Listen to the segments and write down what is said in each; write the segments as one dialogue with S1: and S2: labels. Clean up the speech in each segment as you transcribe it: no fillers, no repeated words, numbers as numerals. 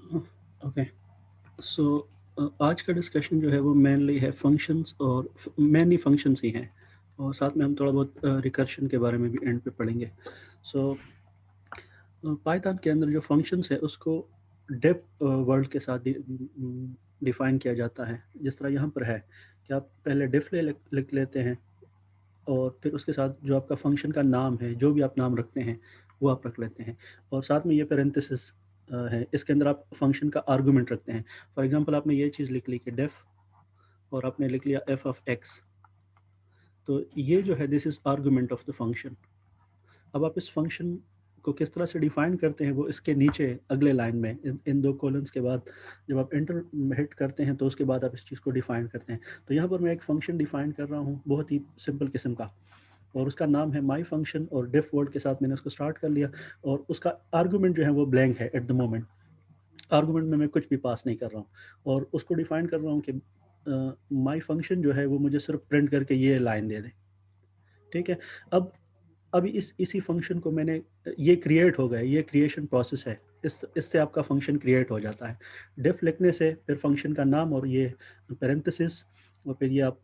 S1: Okay, सो आज का discussion जो है वो मेनली है फंक्शंस, और मेनली फंक्शंस ही हैं, और साथ में हम थोड़ा बहुत रिकर्शन के बारे में भी एंड पे पढ़ेंगे। सो पाइथन के अंदर जो फंक्शंस है उसको डेफ वर्ड के साथ डिफाइन किया जाता है। जिस तरह यहाँ पर है कि आप पहले डिफ लिख लेते हैं, और फिर उसके साथ जो आपका फंक्शन का नाम है, जो भी आप नाम रखते हैं वो आप रख लेते हैं, और साथ में ये पैरेंथेसिस है, इसके अंदर आप फंक्शन का आर्गुमेंट रखते हैं। फॉर एग्जांपल आपने ये चीज़ लिख ली कि डेफ, और आपने लिख लिया एफ ऑफ एक्स, तो ये जो है this is argument of the function. अब आप इस फंक्शन को किस तरह से डिफाइन करते हैं वो इसके नीचे अगले लाइन में इन दो कॉलम्स के बाद जब आप एंटर हिट करते हैं तो उसके बाद आप इस चीज़ को डिफाइन करते हैं। तो यहाँ पर मैं एक फंक्शन डिफाइन कर रहा हूँ बहुत ही सिंपल किस्म का, और उसका नाम है माई फंक्शन, और डिफ वर्ड के साथ मैंने उसको स्टार्ट कर लिया, और उसका आर्गुमेंट जो है वो ब्लैंक है एट द मोमेंट। आर्गुमेंट में मैं कुछ भी पास नहीं कर रहा हूँ, और उसको डिफाइन कर रहा हूँ कि माई फंक्शन जो है वो मुझे सिर्फ प्रिंट करके ये लाइन दे दे। ठीक है। अब अभी इसी फंक्शन को मैंने, ये क्रिएट हो गया, ये क्रिएशन प्रोसेस है, इससे आपका फंक्शन क्रिएट हो जाता है। डिफ लिखने से फिर फंक्शन का नाम और ये पैरेंथेसिस, और फिर ये आप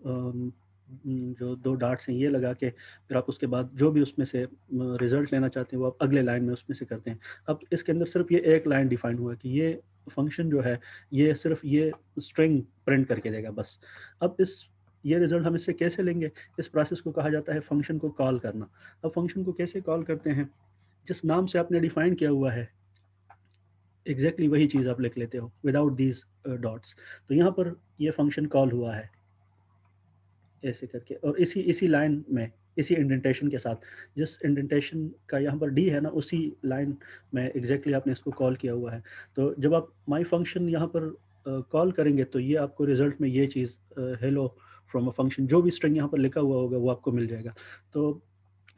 S1: जो दो डॉट्स हैं ये लगा के फिर आप उसके बाद जो भी उसमें से रिजल्ट लेना चाहते हैं वो आप अगले लाइन में उसमें से करते हैं। अब इसके अंदर सिर्फ ये एक लाइन डिफाइन हुआ कि ये फंक्शन जो है ये सिर्फ ये स्ट्रिंग प्रिंट करके देगा बस। अब इस ये रिजल्ट हम इससे कैसे लेंगे? इस प्रोसेस को कहा जाता है फंक्शन को कॉल करना। अब फंक्शन को कैसे कॉल करते हैं? जिस नाम से आपने डिफाइन किया हुआ है एग्जैक्टली वही चीज़ आप लिख लेते हो विदाउट दीज डॉट्स। तो यहाँ पर ये फंक्शन कॉल हुआ है ऐसे करके, और इसी इसी लाइन में इसी इंडेंटेशन के साथ, जिस इंडेंटेशन का यहाँ पर डी है ना उसी लाइन में एग्जैक्टली आपने इसको कॉल किया हुआ है। तो जब आप माई फंक्शन यहाँ पर कॉल करेंगे तो ये आपको रिजल्ट में ये चीज़ हेलो फ्रॉम अ फंक्शन, जो भी स्ट्रिंग यहाँ पर लिखा हुआ होगा वो आपको मिल जाएगा। तो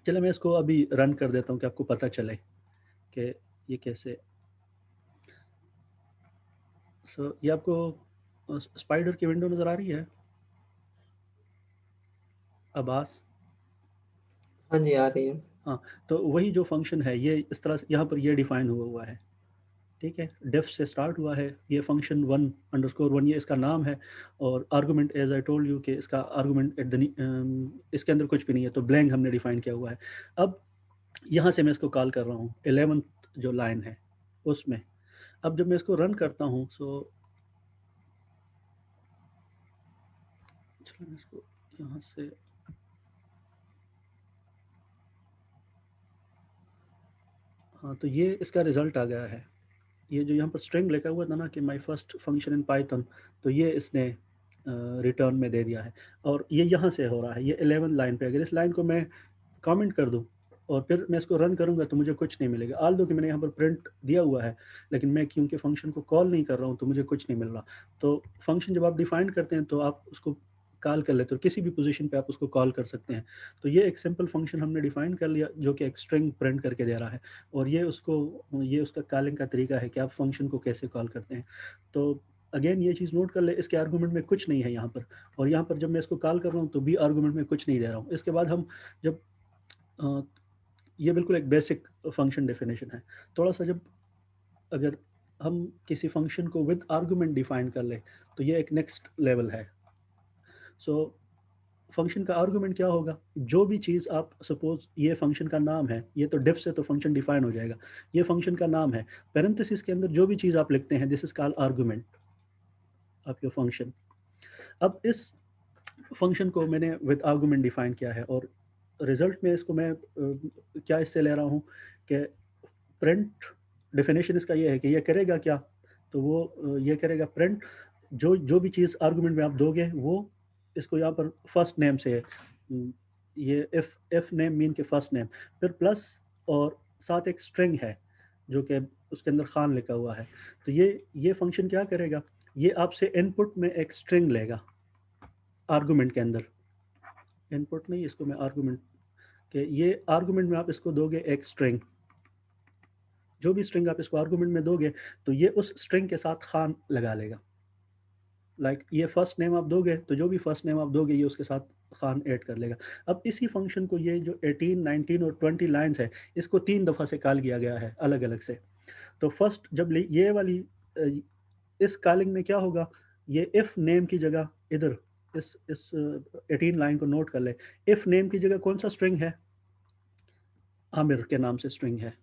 S1: चलिए मैं इसको अभी रन कर देता हूँ कि आपको पता चले कि ये कैसे। ये आपको स्पाइडर की विंडो नज़र आ रही है? आभास।
S2: हाँ जी, आ रही है।
S1: हाँ, तो वही जो फंक्शन है ये इस तरह से यहाँ पर ये डिफाइन हुआ हुआ है। ठीक है, डेफ से स्टार्ट हुआ है, ये फंक्शन वन अंडरस्कोर वन ये इसका नाम है, और argument as I told you कि इसका आर्गुमेंट इसके अंदर कुछ भी नहीं है, तो ब्लैंक हमने डिफाइन किया हुआ है। अब यहाँ से मैं इसको कॉल कर रहा हूँ 11th जो लाइन है उसमें। अब जब मैं इसको रन करता हूँ चलो मैं इसको यहाँ से, हाँ तो ये इसका रिजल्ट आ गया है। ये जो यहाँ पर स्ट्रिंग लिखा हुआ था ना कि my first function in Python, तो ये इसने रिटर्न में दे दिया है, और ये यहाँ से हो रहा है ये 11 लाइन पे। अगर इस लाइन को मैं कमेंट कर दूँ और फिर मैं इसको रन करूँगा तो मुझे कुछ नहीं मिलेगा, आल दो कि मैंने यहाँ पर प्रिंट दिया हुआ है, लेकिन मैं क्योंकि फंक्शन को कॉल नहीं कर रहा हूँ तो मुझे कुछ नहीं मिल रहा। तो फंक्शन जब आप डिफाइन करते हैं तो आप उसको कॉल कर लेते हो, किसी भी पोजीशन पे आप उसको कॉल कर सकते हैं। तो ये एक सिंपल फंक्शन हमने डिफाइन कर लिया जो कि एक स्ट्रिंग प्रिंट करके दे रहा है, और ये उसका कॉलिंग का तरीका है कि आप फंक्शन को कैसे कॉल करते हैं। तो अगेन ये चीज़ नोट कर ले, इसके आर्गुमेंट में कुछ नहीं है यहाँ पर, और यहाँ पर जब मैं इसको कॉल कर रहा हूँ तो बी आर्गुमेंट में कुछ नहीं दे रहा हूँ। इसके बाद हम जब अ, ये बिल्कुल एक बेसिक फंक्शन डेफिनेशन है। थोड़ा सा जब अगर हम किसी फंक्शन को विद आर्गुमेंट डिफाइन कर ले तो ये एक नेक्स्ट लेवल है। सो फंक्शन का आर्गुमेंट क्या होगा? जो भी चीज़ आप सपोज ये फंक्शन का नाम है, ये तो डिफ से तो फंक्शन डिफाइन हो जाएगा, ये फंक्शन का नाम है, पैरेंथेसिस के अंदर जो भी चीज़ आप लिखते हैं this is called argument of your function. अब इस फंक्शन को मैंने विद आर्गुमेंट डिफाइन किया है, और रिजल्ट में इसको मैं क्या इससे ले रहा हूँ कि प्रिंट डेफिनेशन इसका ये है कि ये करेगा क्या? तो वो ये करेगा प्रिंट जो जो भी चीज़ आर्गुमेंट में आप दोगे वो इसको यहाँ पर फर्स्ट नेम से ये एफ नेम मीन के फर्स्ट नेम, फिर प्लस, और साथ एक स्ट्रिंग है जो कि उसके अंदर खान लिखा हुआ है। तो ये फंक्शन क्या करेगा? ये आपसे इनपुट में एक स्ट्रिंग लेगा आर्गुमेंट के अंदर, इनपुट नहीं इसको मैं आर्गुमेंट के, ये आर्गुमेंट में आप इसको दोगे एक स्ट्रिंग, जो भी स्ट्रिंग आप इसको आर्गुमेंट में दोगे तो ये उस स्ट्रिंग के साथ खान लगा लेगा। ये फर्स्ट नेम आप दोगे तो जो भी फर्स्ट नेम आप दोगे ये उसके साथ खान ऐड कर लेगा। अब इसी फंक्शन को ये जो 18 19 और 20 लाइंस है इसको तीन दफ़ा से कॉल किया गया है अलग अलग से। तो फर्स्ट जब ये वाली इस कॉलिंग में क्या होगा, ये इफ नेम की जगह इधर इस 18 लाइन को नोट कर ले, इफ नेम की जगह कौन सा स्ट्रिंग है, आमिर के नाम से स्ट्रिंग है।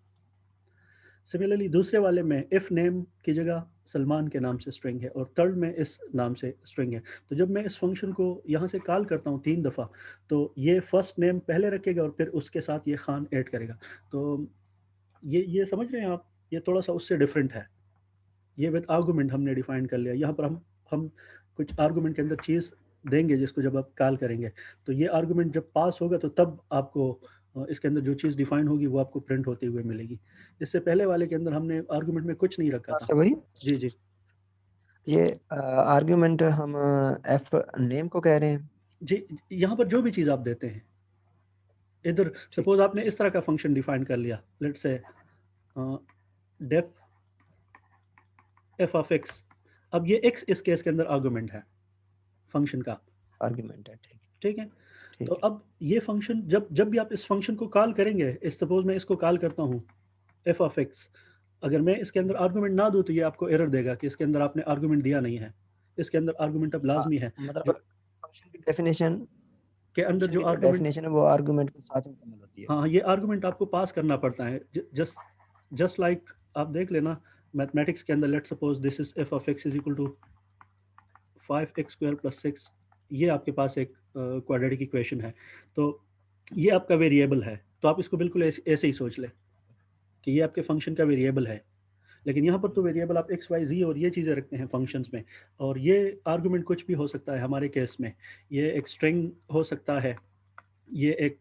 S1: सिमिलरली दूसरे वाले में इफ नेम की जगह सलमान के नाम से स्ट्रिंग है और थर्ड में इस नाम से स्ट्रिंग है। तो जब मैं इस फंक्शन को यहाँ से कॉल करता हूँ 3 दफ़ा, तो ये फर्स्ट नेम पहले रखेगा और फिर उसके साथ ये खान ऐड करेगा। तो ये समझ रहे हैं आप, ये थोड़ा सा उससे डिफरेंट है। ये विद आर्गुमेंट हमने डिफाइन कर लिया। यहाँ पर हम कुछ आर्गुमेंट के अंदर चीज़ देंगे जिसको जब आप कॉल करेंगे, तो ये आर्गुमेंट जब पास होगा तो तब आपको इसके अंदर जो चीज़ डिफाइन होगी वो आपको प्रिंट होते हुए मिलेगी। इससे पहले वाले के अंदर हमने आर्गुमेंट में कुछ नहीं रखा था।
S2: से भाई
S1: जी जी
S2: ये आर्ग्यूमेंट हम एफ नेम को कह रहे हैं।
S1: जी, यहाँ पर जो भी चीज़ आप देते हैं, इधर
S2: ठीक
S1: सपोज
S2: है।
S1: आपने इस तरह का फंक्शन डिफाइन कर लिया, let's say def F of x. अब ये एक्स इस केस के अंदर आर्गुमेंट है फंक्शन का,
S2: आर्ग्यूमेंट है, ठीक
S1: ठीक है। तो
S2: ठीक है।
S1: अब ये फंक्शन जब जब भी आप इस फंक्शन को कॉल करेंगे, इस सपोज मैं इसको कॉल करता हूँ एफ ऑफ एक्स, अगर मैं इसके अंदर आर्गुमेंट ना दूं तो ये आपको एरर देगा कि इसके अंदर आपने आर्गुमेंट दिया नहीं है। इसके अंदर आर्गुमेंट अब
S2: हाँ,
S1: लाजमी है,
S2: मतलब
S1: जो
S2: फंक्शन की डेफिनेशन
S1: के अंदर
S2: फंक्शन
S1: जो
S2: की जो
S1: आर्गुमेंट,
S2: डेफिनेशन है वो आर्गूमेंट के साथ मुकम्मल होती है।
S1: हाँ ये आर्गुमेंट आपको पास करना पड़ता है। जस्ट जस्ट लाइक आप देख लेना मैथमेटिक्स के अंदर, let suppose this is F of X is equal to 5x² + 6, ये आपके पास एक क्वाड्रेटिक इक्वेशन है। तो ये आपका वेरिएबल है, तो आप इसको बिल्कुल ऐसे ही सोच लें कि ये आपके फंक्शन का वेरिएबल है। लेकिन यहाँ पर तो वेरिएबल आप एक्स वाई जी और ये चीज़ें रखते हैं फंक्शंस में, और ये आर्गुमेंट कुछ भी हो सकता है। हमारे केस में ये एक स्ट्रिंग हो सकता है, ये एक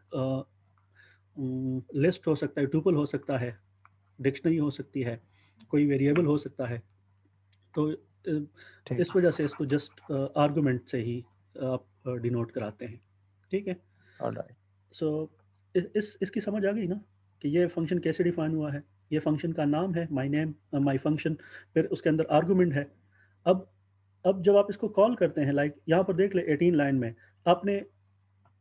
S1: लिस्ट हो सकता है, टुपल हो सकता है, डिक्शनरी हो सकती है, कोई वेरिएबल हो सकता है। तो
S2: ठीक
S1: इस वजह से इसको जस्ट आर्गुमेंट से ही आप डिनोट कराते हैं, ठीक है।
S2: ऑलराइट।
S1: सो इसकी समझ आ गई ना कि ये फंक्शन कैसे डिफाइन हुआ है। ये फंक्शन का नाम है माई नेम माई फंक्शन, फिर उसके अंदर आर्गुमेंट है। अब अब जब आप इसको कॉल करते हैं, लाइक यहाँ पर देख ले 18 लाइन में आपने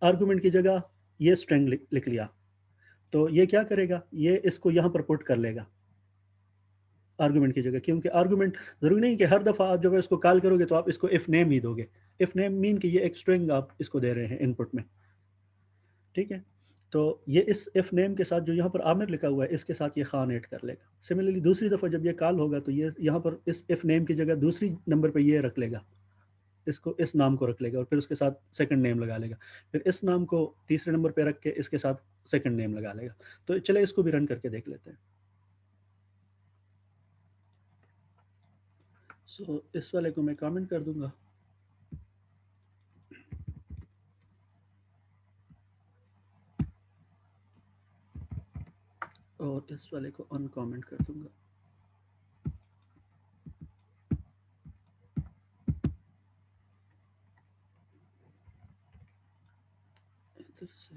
S1: आर्गुमेंट की जगह ये स्ट्रिंग लिख लिया, तो ये क्या करेगा, ये इसको यहाँ पर पुट कर लेगा आर्गुमेंट की जगह, क्योंकि आर्गुमेंट जरूरी नहीं कि हर दफ़ा आप जब इसको कॉल करोगे तो आप इसको इफ नेम ही दोगे। इफ नेम मीन कि ये एक स्ट्रिंग आप इसको दे रहे हैं इनपुट में, ठीक है। तो ये इस इफ नेम के साथ जो यहाँ पर आमिर लिखा हुआ है इसके साथ ये खान ऐड कर लेगा। सिमिलरली दूसरी दफ़ा जब ये कॉल होगा तो ये यहाँ पर इस इफ नेम की जगह दूसरी नंबर पे ये रख लेगा, इसको इस नाम को रख लेगा और फिर उसके साथ सेकंड नेम लगा लेगा, फिर इस नाम को तीसरे नंबर पे रख के इसके साथ सेकंड नेम लगा लेगा। तो चले इसको भी रन करके देख लेते हैं। सो इस वाले को मैं कमेंट कर दूंगा और इस वाले को अनकमेंट कर दूंगा। इधर से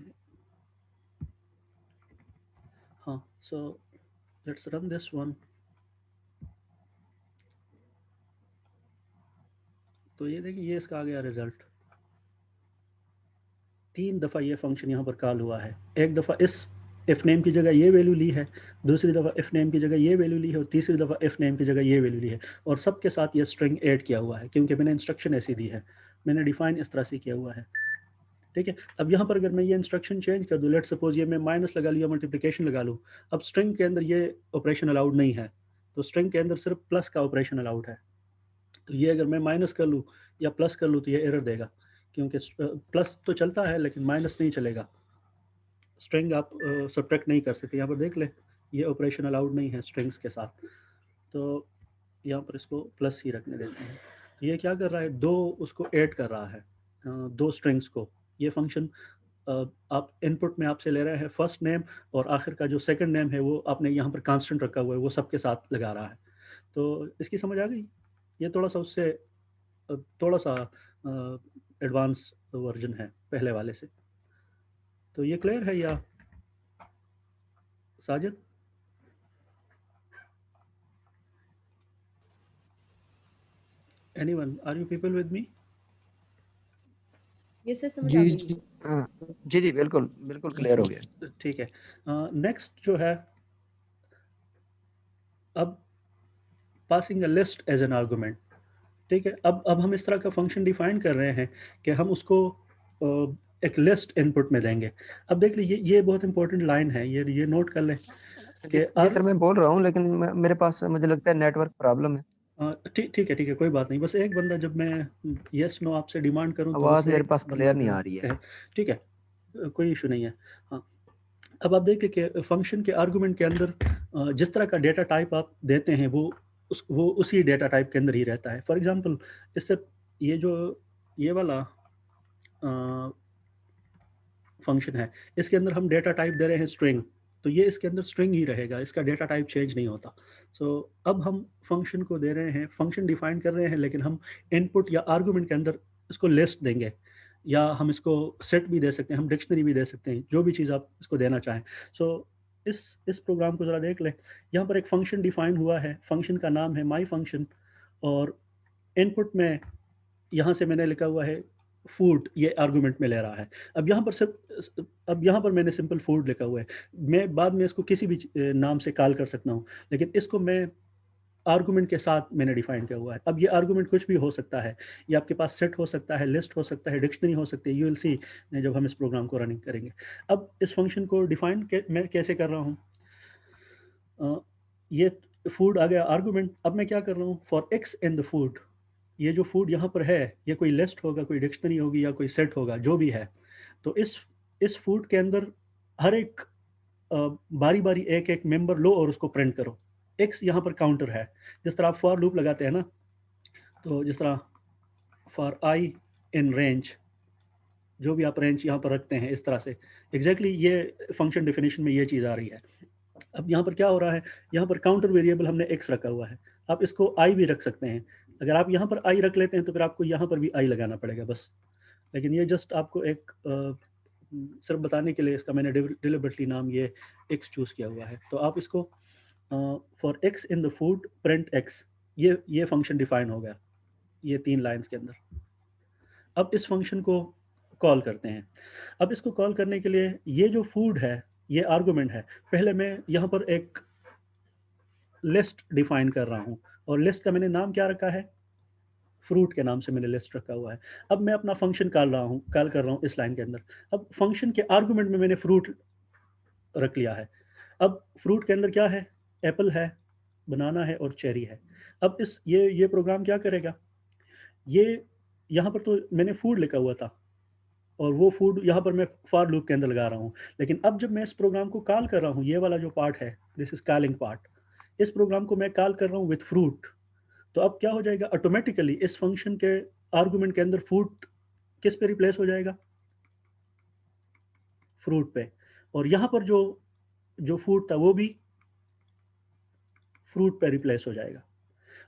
S1: हाँ, so let's run this one. तो ये देखिए ये इसका आ गया रिजल्ट। 3 दफ़ा ये फंक्शन यहाँ पर कॉल हुआ है। एक दफ़ा इस इफ नेम की जगह ये वैल्यू ली है, दूसरी दफ़ा इफ नेम की जगह ये वैल्यू ली है और तीसरी दफ़ा इफ नेम की जगह ये वैल्यू ली है, और सबके साथ ये स्ट्रिंग ऐड किया हुआ है क्योंकि मैंने इंस्ट्रक्शन ऐसी दी है, मैंने डिफाइन इस तरह से किया हुआ है, ठीक है। अब यहाँ पर अगर मैं ये इंस्ट्रक्शन चेंज कर दूँ, लेट सपोज ये मैं माइनस लगा लिया, मल्टीप्लिकेशन लगा लूँ, अब स्ट्रिंग के अंदर ये ऑपरेशन अलाउड नहीं है, तो स्ट्रिंग के अंदर सिर्फ प्लस का ऑपरेशन अलाउड है। तो ये अगर मैं माइनस कर लूँ या प्लस कर लूँ तो ये एरर देगा, क्योंकि प्लस तो चलता है लेकिन माइनस नहीं चलेगा। स्ट्रिंग आप सब्ट्रैक्ट नहीं कर सकते। यहाँ पर देख ले ये ऑपरेशन अलाउड नहीं है स्ट्रिंग्स के साथ, तो यहाँ पर इसको प्लस ही रखने देते हैं। तो ये क्या कर रहा है, दो उसको ऐड कर रहा है, दो स्ट्रिंग्स को। ये फंक्शन आप इनपुट में आपसे ले रहे हैं फर्स्ट नेम, और आखिर का जो सेकंड नेम है वो आपने यहाँ पर कांस्टेंट रखा हुआ है, वो सबके साथ लगा रहा है। तो इसकी समझ आ गई। ये थोड़ा सा उससे थोड़ा सा एडवांस वर्जन है पहले वाले से। तो ये क्लियर है या Sajid? Anyone, are you people with me?
S3: ये सर समझ आ
S2: जी
S3: गई।
S2: जी हाँ, जी जी बिल्कुल बिल्कुल क्लियर हो गया।
S1: ठीक है। नेक्स्ट जो है, अब passing a list as an argument. ठीक है, अब हम इस तरह का फंक्शन डिफाइन कर रहे हैं कि हम उसको एक लिस्ट इनपुट में देंगे। अब देख लीजिए, ये बहुत इंपॉर्टेंट लाइन है, ये नोट कर लें
S2: जी
S1: कि
S2: जी सर, मैं बोल रहा हूँ, लेकिन मेरे पास मुझे लगता है नेटवर्क प्रॉब्लम है।
S1: ठीक ठीक है, कोई बात नहीं। बस एक बंदा, जब मैं यस नो आपसे डिमांड करूं तो बस
S2: आवाज मेरे
S1: एक
S2: पास
S1: बंदा
S2: क्लियर नहीं
S1: जो
S2: आ रही है।
S1: कहे। ठीक है, कोई इशू नहीं है। हाँ, अब आप देखिए कि फंक्शन के आर्गुमेंट के अंदर जिस तरह का डेटा टाइप आप देते हैं वो उसी डेटा टाइप के अंदर ही रहता है। फॉर एग्जांपल, इससे ये वाला फंक्शन है, इसके अंदर हम डेटा टाइप दे रहे हैं स्ट्रिंग, तो ये इसके अंदर स्ट्रिंग ही रहेगा, इसका डेटा टाइप चेंज नहीं होता। सो अब हम फंक्शन को दे रहे हैं, फंक्शन डिफाइन कर रहे हैं, लेकिन हम इनपुट या आर्गुमेंट के अंदर इसको लिस्ट देंगे, या हम इसको सेट भी दे सकते हैं, हम डिक्शनरी भी दे सकते हैं, जो भी चीज़ आप इसको देना चाहें। सो इस प्रोग्राम को ज़रा देख लें। यहाँ पर एक फंक्शन डिफाइन हुआ है, फंक्शन का नाम है माई फंक्शन, और इनपुट में यहाँ से मैंने लिखा हुआ है फूड, ये आर्गुमेंट में ले रहा है। अब यहाँ पर मैंने सिंपल फूड लिखा हुआ है। मैं बाद में इसको किसी भी नाम से कॉल कर सकता हूँ, लेकिन इसको मैं आर्गुमेंट के साथ मैंने डिफाइन किया हुआ है। अब ये आर्गुमेंट कुछ भी हो सकता है, ये आपके पास सेट हो सकता है, लिस्ट हो सकता है, डिक्शनरी हो सकती है। यू विल सी जब हम इस प्रोग्राम को रनिंग करेंगे। अब इस फंक्शन को डिफाइन मैं कैसे कर रहा हूँ। ये फूड आ गया आर्गुमेंट। अब मैं क्या कर रहा हूँ, for x in the food, ये जो फूड यहाँ पर है, ये कोई लिस्ट होगा, कोई डिक्शनरी होगी, या कोई सेट होगा, जो भी है। तो इस फूड के अंदर हर एक बारी बारी एक एक मेंबर लो और उसको प्रिंट करो। एक्स यहाँ पर काउंटर है, जिस तरह आप फॉर लूप लगाते हैं ना, तो जिस तरह फॉर आई इन रेंज, जो भी आप रेंज यहाँ पर रखते हैं, इस तरह से एग्जैक्टली ये फंक्शन डेफिनेशन में ये चीज़ आ रही है। अब यहाँ पर क्या हो रहा है, यहाँ पर काउंटर वेरिएबल हमने एक्स रखा हुआ है, आप इसको आई भी रख सकते हैं। अगर आप यहाँ पर आई रख लेते हैं तो फिर आपको यहाँ पर भी आई लगाना पड़ेगा बस। लेकिन ये जस्ट आपको एक सिर्फ बताने के लिए इसका मैंने डिलिबरेटली नाम ये एक्स चूज किया हुआ है। तो आप इसको for x in the food print x, ये फंक्शन डिफाइन हो गया, ये 3 लाइंस के अंदर। अब इस फंक्शन को कॉल करते हैं। अब इसको कॉल करने के लिए ये जो फूड है, ये आर्गुमेंट है। पहले मैं यहाँ पर एक लिस्ट डिफाइन कर रहा हूँ, और लिस्ट का मैंने नाम क्या रखा है, फ्रूट के नाम से मैंने लिस्ट रखा हुआ है। अब मैं अपना फंक्शन कॉल कर रहा हूँ इस लाइन के अंदर। अब फंक्शन के आर्गुमेंट में मैंने फ्रूट रख लिया है। अब फ्रूट के अंदर क्या है, एप्पल है, बनाना है और चेरी है। अब ये प्रोग्राम क्या करेगा, ये यहाँ पर तो मैंने फूड लिखा हुआ था, और वो फूड यहाँ पर मैं फॉर लूप के अंदर लगा रहा हूँ। लेकिन अब जब मैं इस प्रोग्राम को कॉल कर रहा हूँ, ये वाला जो पार्ट है, दिस इज कॉलिंग पार्ट, इस प्रोग्राम को मैं कॉल कर रहा हूँ विथ फ्रूट। तो अब क्या हो जाएगा, ऑटोमेटिकली इस फंक्शन के आर्गुमेंट के अंदर फ्रूट किस पे रिप्लेस हो जाएगा, फ्रूट पे। और यहाँ पर जो फूड था वो भी फ्रूट पे रिप्लेस हो जाएगा।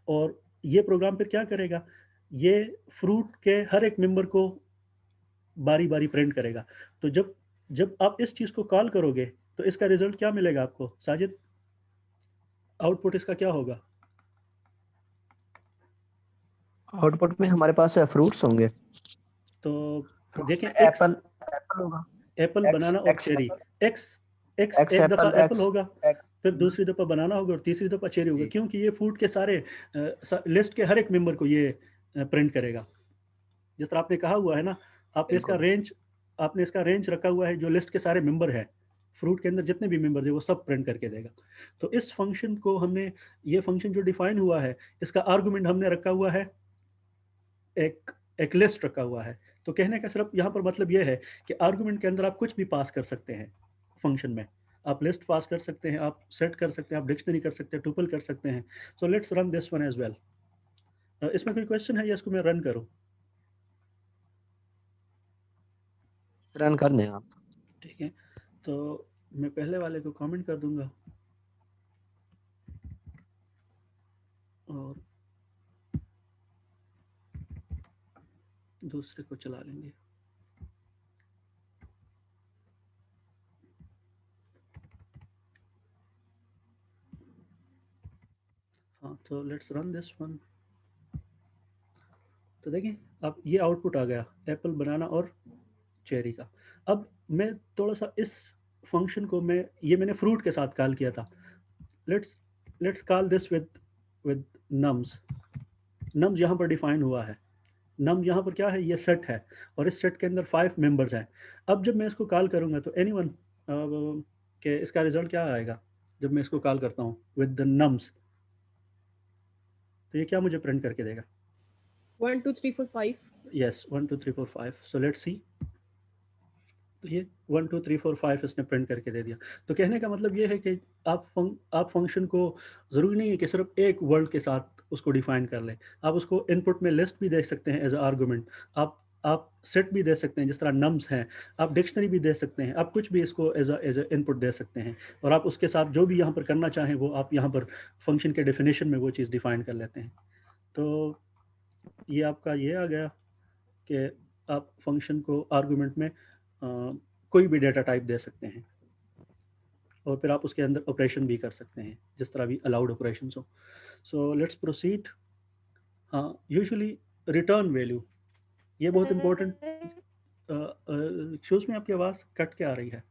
S1: और ये प्रोग्राम फिर क्या करेगा, ये फ्रूट के हर एक मेंबर को बारी बारी प्रिंट करेगा। तो जब जब आप इस चीज़ को कॉल करोगे तो इसका रिजल्ट क्या मिलेगा आपको साजिद, आउटपुट इसका क्या होगा।
S2: आउटपुट में हमारे पास फ्रूट्स होंगे।
S1: तो
S2: फ्रूट्स
S1: देखें,
S2: में
S1: एक्स,
S2: एप्पल, एप्पल होगा।
S1: एप्पल,
S2: एक्स
S1: बनाना और
S2: x
S1: cherry.
S2: Apple,
S1: x x
S2: x
S1: एक दफ़ा
S2: एप्पल,
S1: एप्पल
S2: एक्स
S1: होगा,
S2: एक्स।
S1: फिर दूसरी दफ़ा बनाना होगा, और तीसरी दफ़ा चेरी होगा,
S2: जी
S1: क्योंकि ये फूड के सारे लिस्ट के हर एक मेंबर को ये प्रिंट करेगा। जिस तरह आपने कहा हुआ है ना, आपने इसका
S2: बिल्कुल।
S1: रेंज आपने इसका रेंज रखा हुआ है, जो लिस्ट के सारे मेंबर हैं, फ्रूट के अंदर जितने भी मेंबर है वो सब प्रिंट करके देगा। तो इस फंक्शन को हमने, ये फंक्शन जो डिफाइन हुआ है, इसका आर्गुमेंट हमने रखा हुआ है, एक एक लिस्ट रखा हुआ है। तो कहने का सिर्फ यहाँ पर मतलब ये है कि आर्गुमेंट के अंदर आप कुछ भी पास कर सकते हैं फंक्शन में। आप लिस्ट पास कर सकते हैं, आप सेट कर सकते हैं, आप डिक्शनरी कर सकते हैं, टुपल कर सकते हैं। So let's run this one as well. इसमें कोई क्वेश्चन है या इसको मैं रन करूँ।
S2: रन कर दें आप।
S1: ठीक है, तो मैं पहले वाले को कमेंट कर दूंगा और दूसरे को चला लेंगे। हाँ, तो लेट्स रन दिस वन। तो देखें, अब ये आउटपुट आ गया, एप्पल, बनाना और चेरी का। अब मैं थोड़ा सा इस फंक्शन को मैंने फ्रूट के साथ कॉल किया था। Let's let's call this with with nums, nums यहाँ पर डिफाइन हुआ है, नम यहाँ पर क्या है, ये सेट है और इस सेट के अंदर 5 मेंबर्स हैं। अब जब मैं इसको कॉल करूँगा तो एनीवन के इसका रिजल्ट क्या आएगा जब मैं इसको कॉल करता हूँ विद द नम्स, तो ये क्या मुझे प्रिंट करके देगा?
S3: 1 2 3 4 5।
S1: यस 1 2 3 4 5। सो लेट्स सी, तो ये 1 2 3 4 5 इसने प्रिंट करके दे दिया। तो कहने का मतलब ये है कि आप फंक्शन को ज़रूरी नहीं है कि सिर्फ एक वर्ड के साथ उसको डिफाइन कर लें, आप उसको इनपुट में लिस्ट भी दे सकते हैं एज अ आर्गूमेंट, आप सेट भी दे सकते हैं जिस तरह नम्स हैं, आप डिक्शनरी भी दे सकते हैं, आप कुछ भी इसको एज अ इनपुट दे सकते हैं और आप उसके साथ जो भी यहाँ पर करना चाहें वो आप यहाँ पर फंक्शन के डेफिनेशन में वो चीज़ डिफाइन कर लेते हैं। तो ये आपका ये आ गया कि आप फंक्शन को आर्गूमेंट में कोई भी डेटा टाइप दे सकते हैं और फिर आप उसके अंदर ऑपरेशन भी कर सकते हैं जिस तरह भी अलाउड ऑपरेशन हो। सो लेट्स प्रोसीड। हाँ, यूजुअली रिटर्न वैल्यू, ये बहुत इंपॉर्टेंट। एक्सक्यूज में आपकी आवाज़ कट के आ रही है।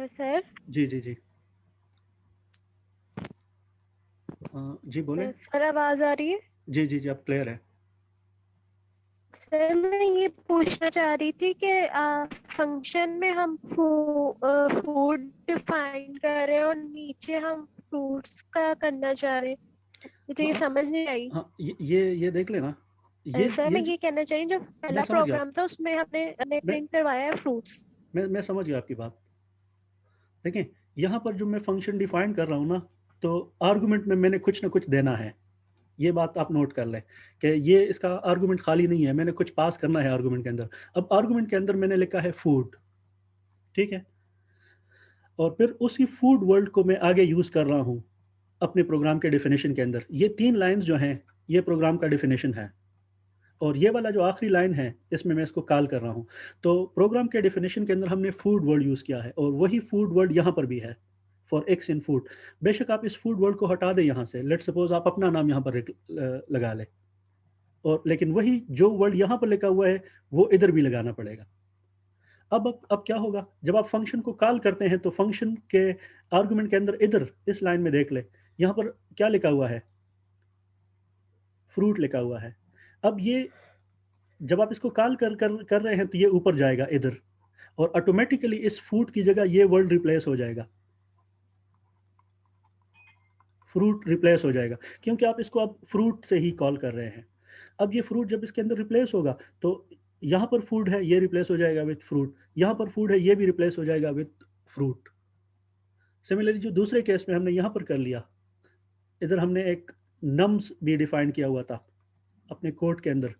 S4: सर
S1: जी जी जी, जी बोले।
S4: सर आवाज आ रही है?
S1: जी जी जी, आप क्लियर है।
S4: सर मैं ये पूछना चाह रही थी कि फंक्शन में हम फूड डिफाइन कर रहे हैं और नीचे हम फ्रूट्स का करना चाह रहे हैं, मुझे ये
S1: हाँ
S4: समझ नहीं आई।
S1: हाँ, ये देख लेना,
S4: सर मैं
S1: ये
S4: ये कहना चाहिए जो
S1: मैं
S4: पहला
S1: समझ गया,
S4: प्रोग्राम था उसमें हमने
S1: मैं
S4: प्रिंट करवाया है फ्रूट्स।
S1: मैं समझ गया आपकी बात। देखें, यहाँ पर जो मैं फंक्शन डिफाइन कर रहा हूँ ना, तो आर्गुमेंट में मैंने कुछ ना कुछ देना है, ये बात आप नोट कर लें कि ये इसका आर्गुमेंट खाली नहीं है, मैंने कुछ पास करना है आर्गुमेंट के अंदर। अब आर्गुमेंट के अंदर मैंने लिखा है फूड, ठीक है, और फिर उसी फूड वर्ड को मैं आगे यूज़ कर रहा हूँ अपने प्रोग्राम के डेफिनेशन के अंदर। ये 3 लाइंस जो हैं ये प्रोग्राम का डेफिनेशन है और ये वाला जो आखिरी लाइन है इसमें मैं इसको कॉल कर रहा हूँ। तो प्रोग्राम के डेफिनेशन के अंदर हमने फूड वर्ड यूज़ किया है और वही फूड वर्ड यहाँ पर भी है, फॉर एक्स इन फूड। बेशक आप इस फूड वर्ड को हटा दें यहाँ से, लेट सपोज आप अपना नाम यहाँ पर लगा लें, और लेकिन वही जो वर्ड यहाँ पर लिखा हुआ है वो इधर भी लगाना पड़ेगा। अब क्या होगा, जब आप फंक्शन को कॉल करते हैं तो फंक्शन के आर्गुमेंट के अंदर इधर इस लाइन में देख ले, यहाँ पर क्या लिखा हुआ है, फ्रूट लिखा हुआ है। अब ये जब आप इसको कॉल कर रहे हैं तो ये ऊपर जाएगा इधर और ऑटोमेटिकली इस फ्रूट की जगह ये वर्ड रिप्लेस हो जाएगा, फ्रूट रिप्लेस हो जाएगा, क्योंकि आप इसको अब फ्रूट से ही कॉल कर रहे हैं। अब ये फ्रूट जब इसके अंदर रिप्लेस होगा तो यहाँ पर फूड है, ये रिप्लेस हो जाएगा विथ फ्रूट, यहाँ पर फूड है, ये भी रिप्लेस हो जाएगा विथ फ्रूट। सिमिलरली जो दूसरे केस में हमने यहाँ पर कर लिया, इधर हमने एक नम्स भी डिफाइन किया हुआ था अपने कोड के अंदर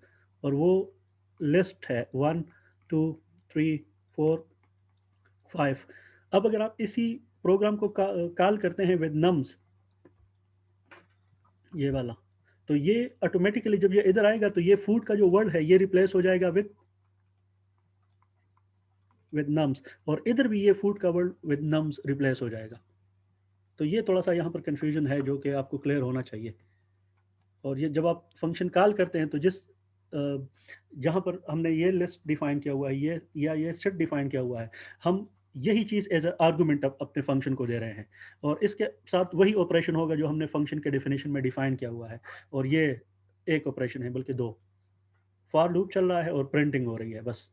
S1: और वो लिस्ट है 1 2 3 4 5। अब अगर आप इसी प्रोग्राम को कॉल करते हैं विद नम्स, ये वाला, तो ये ऑटोमेटिकली जब ये इधर आएगा तो ये फूड का जो वर्ड है ये रिप्लेस हो जाएगा विद नम्स और इधर भी ये फूड का वर्ड विद नम्स रिप्लेस हो जाएगा। तो ये थोड़ा सा यहाँ पर कंफ्यूजन है जो कि आपको क्लियर होना चाहिए। और ये जब आप फंक्शन कॉल करते हैं तो जिस जहाँ पर हमने ये लिस्ट डिफाइन किया हुआ है ये या ये सेट डिफाइन किया हुआ है, हम यही चीज़ एज आर्गूमेंट अपने फंक्शन को दे रहे हैं और इसके साथ वही ऑपरेशन होगा जो हमने फंक्शन के डेफिनेशन में डिफाइन किया हुआ है। और ये एक ऑपरेशन है बल्कि 2, फॉर लूप चल रहा है और प्रिंटिंग हो रही है बस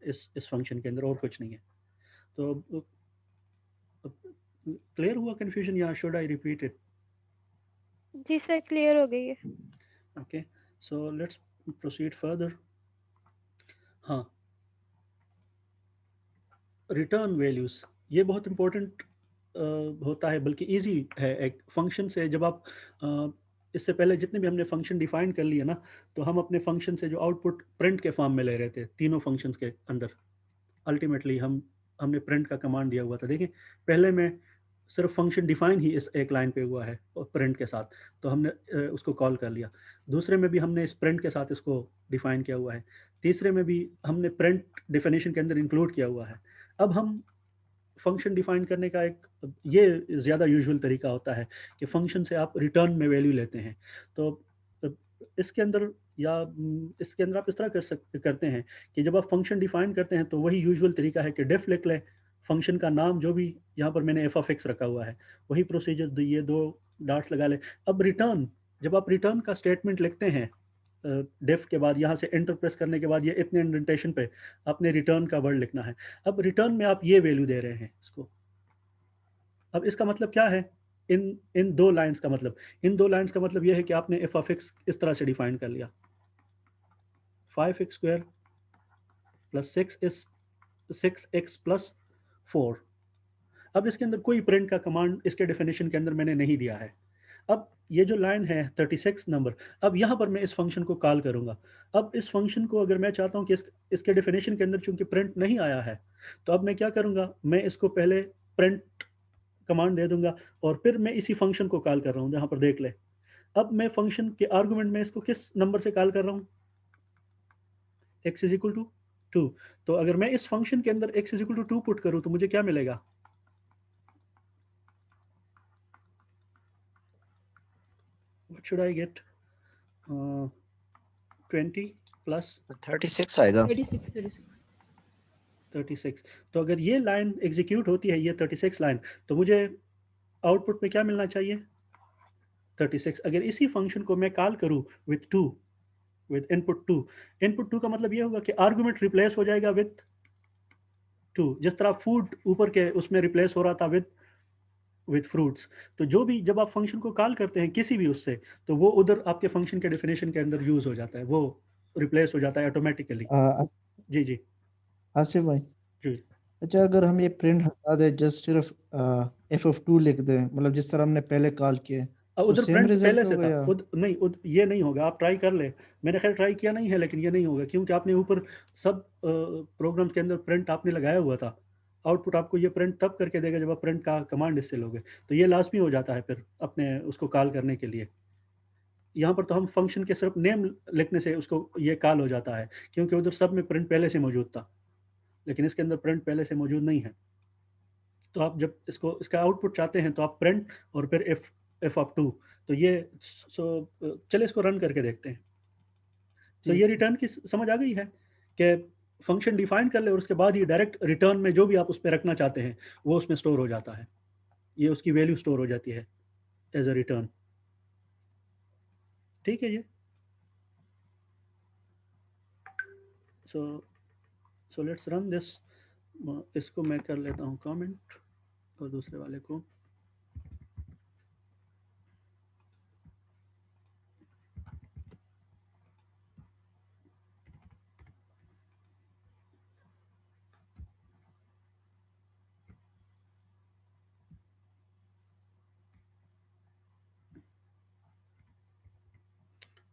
S1: इस फंक्शन के अंदर, और कुछ नहीं है। तो क्लियर हुआ कंफ्यूजन या शुड आई रिपीट इट?
S4: जी सर क्लियर हो गई है।
S1: Okay, so let's proceed further. हाँ, रिटर्न वैल्यूज़ ये बहुत इंपॉर्टेंट होता है, बल्कि इजी है एक फंक्शन से। जब आप इससे पहले जितने भी हमने फंक्शन डिफाइन कर लिए ना, तो हम अपने फंक्शन से जो आउटपुट प्रिंट के फॉर्म में ले रहे थे तीनों फंक्शंस के अंदर, अल्टीमेटली हमने प्रिंट का कमांड दिया हुआ था। देखिए, पहले में सिर्फ फंक्शन डिफाइन ही इस एक लाइन पे हुआ है और प्रिंट के साथ, तो हमने उसको कॉल कर लिया। दूसरे में भी हमने इस प्रिंट के साथ इसको डिफाइन किया हुआ है। तीसरे में भी हमने प्रिंट डेफिनेशन के अंदर इंक्लूड किया हुआ है। अब हम फंक्शन डिफाइन करने का एक ये ज़्यादा यूजुअल तरीका होता है कि फंक्शन से आप रिटर्न में वैल्यू लेते हैं। तो इसके अंदर इसके अंदर आप इस तरह करते हैं कि जब आप फंक्शन डिफाइन करते हैं तो वही यूजुअल तरीका है कि डेफ लिख लें, फंक्शन का नाम जो भी यहाँ पर मैंने एफ ऑफ एक्स रखा हुआ है वही प्रोसीजर ये 2 डॉट्स लगा ले। अब रिटर्न, जब आप रिटर्न का स्टेटमेंट लिखते हैं डेफ के बाद, यहाँ से एंटर प्रेस करने के बाद ये इतने इंडेंटेशन पे आपने रिटर्न का वर्ड लिखना है। अब रिटर्न में आप ये वैल्यू दे रहे हैं इसको। अब इसका मतलब क्या है इन दो लाइंस का मतलब? इन दो लाइंस का मतलब ये है कि आपने एफ ऑफ एक्स इस तरह से डिफाइन कर लिया, 5x² प्लस 6x प्लस 4। अब इसके अंदर कोई प्रिंट का कमांड इसके डेफिनेशन के अंदर मैंने नहीं दिया है। अब ये जो लाइन है 36 नंबर, अब यहाँ पर मैं इस फंक्शन को कॉल करूँगा। अब इस फंक्शन को अगर मैं चाहता हूँ कि इसके डेफिनेशन के अंदर चूंकि प्रिंट नहीं आया है, तो अब मैं क्या करूँगा, मैं इसको पहले प्रिंट कमांड दे दूंगा और फिर मैं इसी फंक्शन को कॉल कर रहा हूँ। जहाँ पर देख ले, अब मैं फंक्शन के आर्गुमेंट में इसको किस नंबर से कॉल कर रहा हूँ, x इज इक्वल टू 2। तो अगर मैं इस फंक्शन के अंदर x is equal to 2 put करूँ तो मुझे क्या मिलेगा, what should I get, 20 plus
S2: 36 आएगा।
S1: 36। तो अगर ये लाइन एग्जीक्यूट होती है, ये 36 लाइन, तो मुझे आउटपुट में क्या मिलना चाहिए, 36। अगर इसी फंक्शन को मैं कॉल करूँ विथ 2, विद इनपुट 2, इनपुट 2 का मतलब ये होगा कि आर्गुमेंट रिप्लेस हो जाएगा विथ 2, जिस तरह फूड ऊपर के उसमें रिप्लेस हो रहा था विद फ्रूट्स। तो जो भी जब आप फंक्शन को कॉल करते हैं किसी भी उससे, तो वो उधर आपके फंक्शन के डेफिनेशन के अंदर यूज हो जाता है, वो रिप्लेस हो जाता है ऑटोमेटिकली। जी जी
S5: आसिफ भाई,
S1: जी।
S5: अच्छा अगर हम ये प्रिंट हटा दे, जस्ट सिर्फ f(2) लिख दे, मतलब जिस तरह हमने पहले कॉल किए, तो
S1: उधर
S5: सेम
S1: प्रिंट
S5: रिजल्ट
S1: पहले से
S5: होगा
S1: था,
S5: या
S1: नहीं ये नहीं होगा, आप ट्राई कर ले। मैंने खैर ट्राई किया नहीं है, लेकिन ये नहीं होगा क्योंकि आपने ऊपर सब प्रोग्राम्स के अंदर प्रिंट आपने लगाया हुआ था। आउटपुट आपको ये प्रिंट तब करके देगा जब आप प्रिंट का कमांड इससे लोगे, तो ये लाजमी हो जाता है फिर अपने उसको कॉल करने के लिए। यहाँ पर तो हम फंक्शन के सिर्फ नेम लिखने से उसको ये कॉल हो जाता है, क्योंकि उधर सब में प्रिंट पहले से मौजूद था, लेकिन इसके अंदर प्रिंट पहले से मौजूद नहीं है। तो आप जब इसका आउटपुट चाहते हैं तो आप प्रिंट और फिर एफ ऑफ 2, तो ये चले इसको रन करके देखते हैं। तो
S5: जी।
S1: ये रिटर्न की समझ आ गई है कि फंक्शन डिफाइन कर ले और उसके बाद ही डायरेक्ट रिटर्न में जो भी आप उस पर रखना चाहते हैं वो उसमें स्टोर हो जाता है, ये उसकी वैल्यू स्टोर हो जाती है एज अ रिटर्न। ठीक है ये। सो लेट्स रन दिस। इसको मैं कर लेता हूँ कमेंट और दूसरे वाले को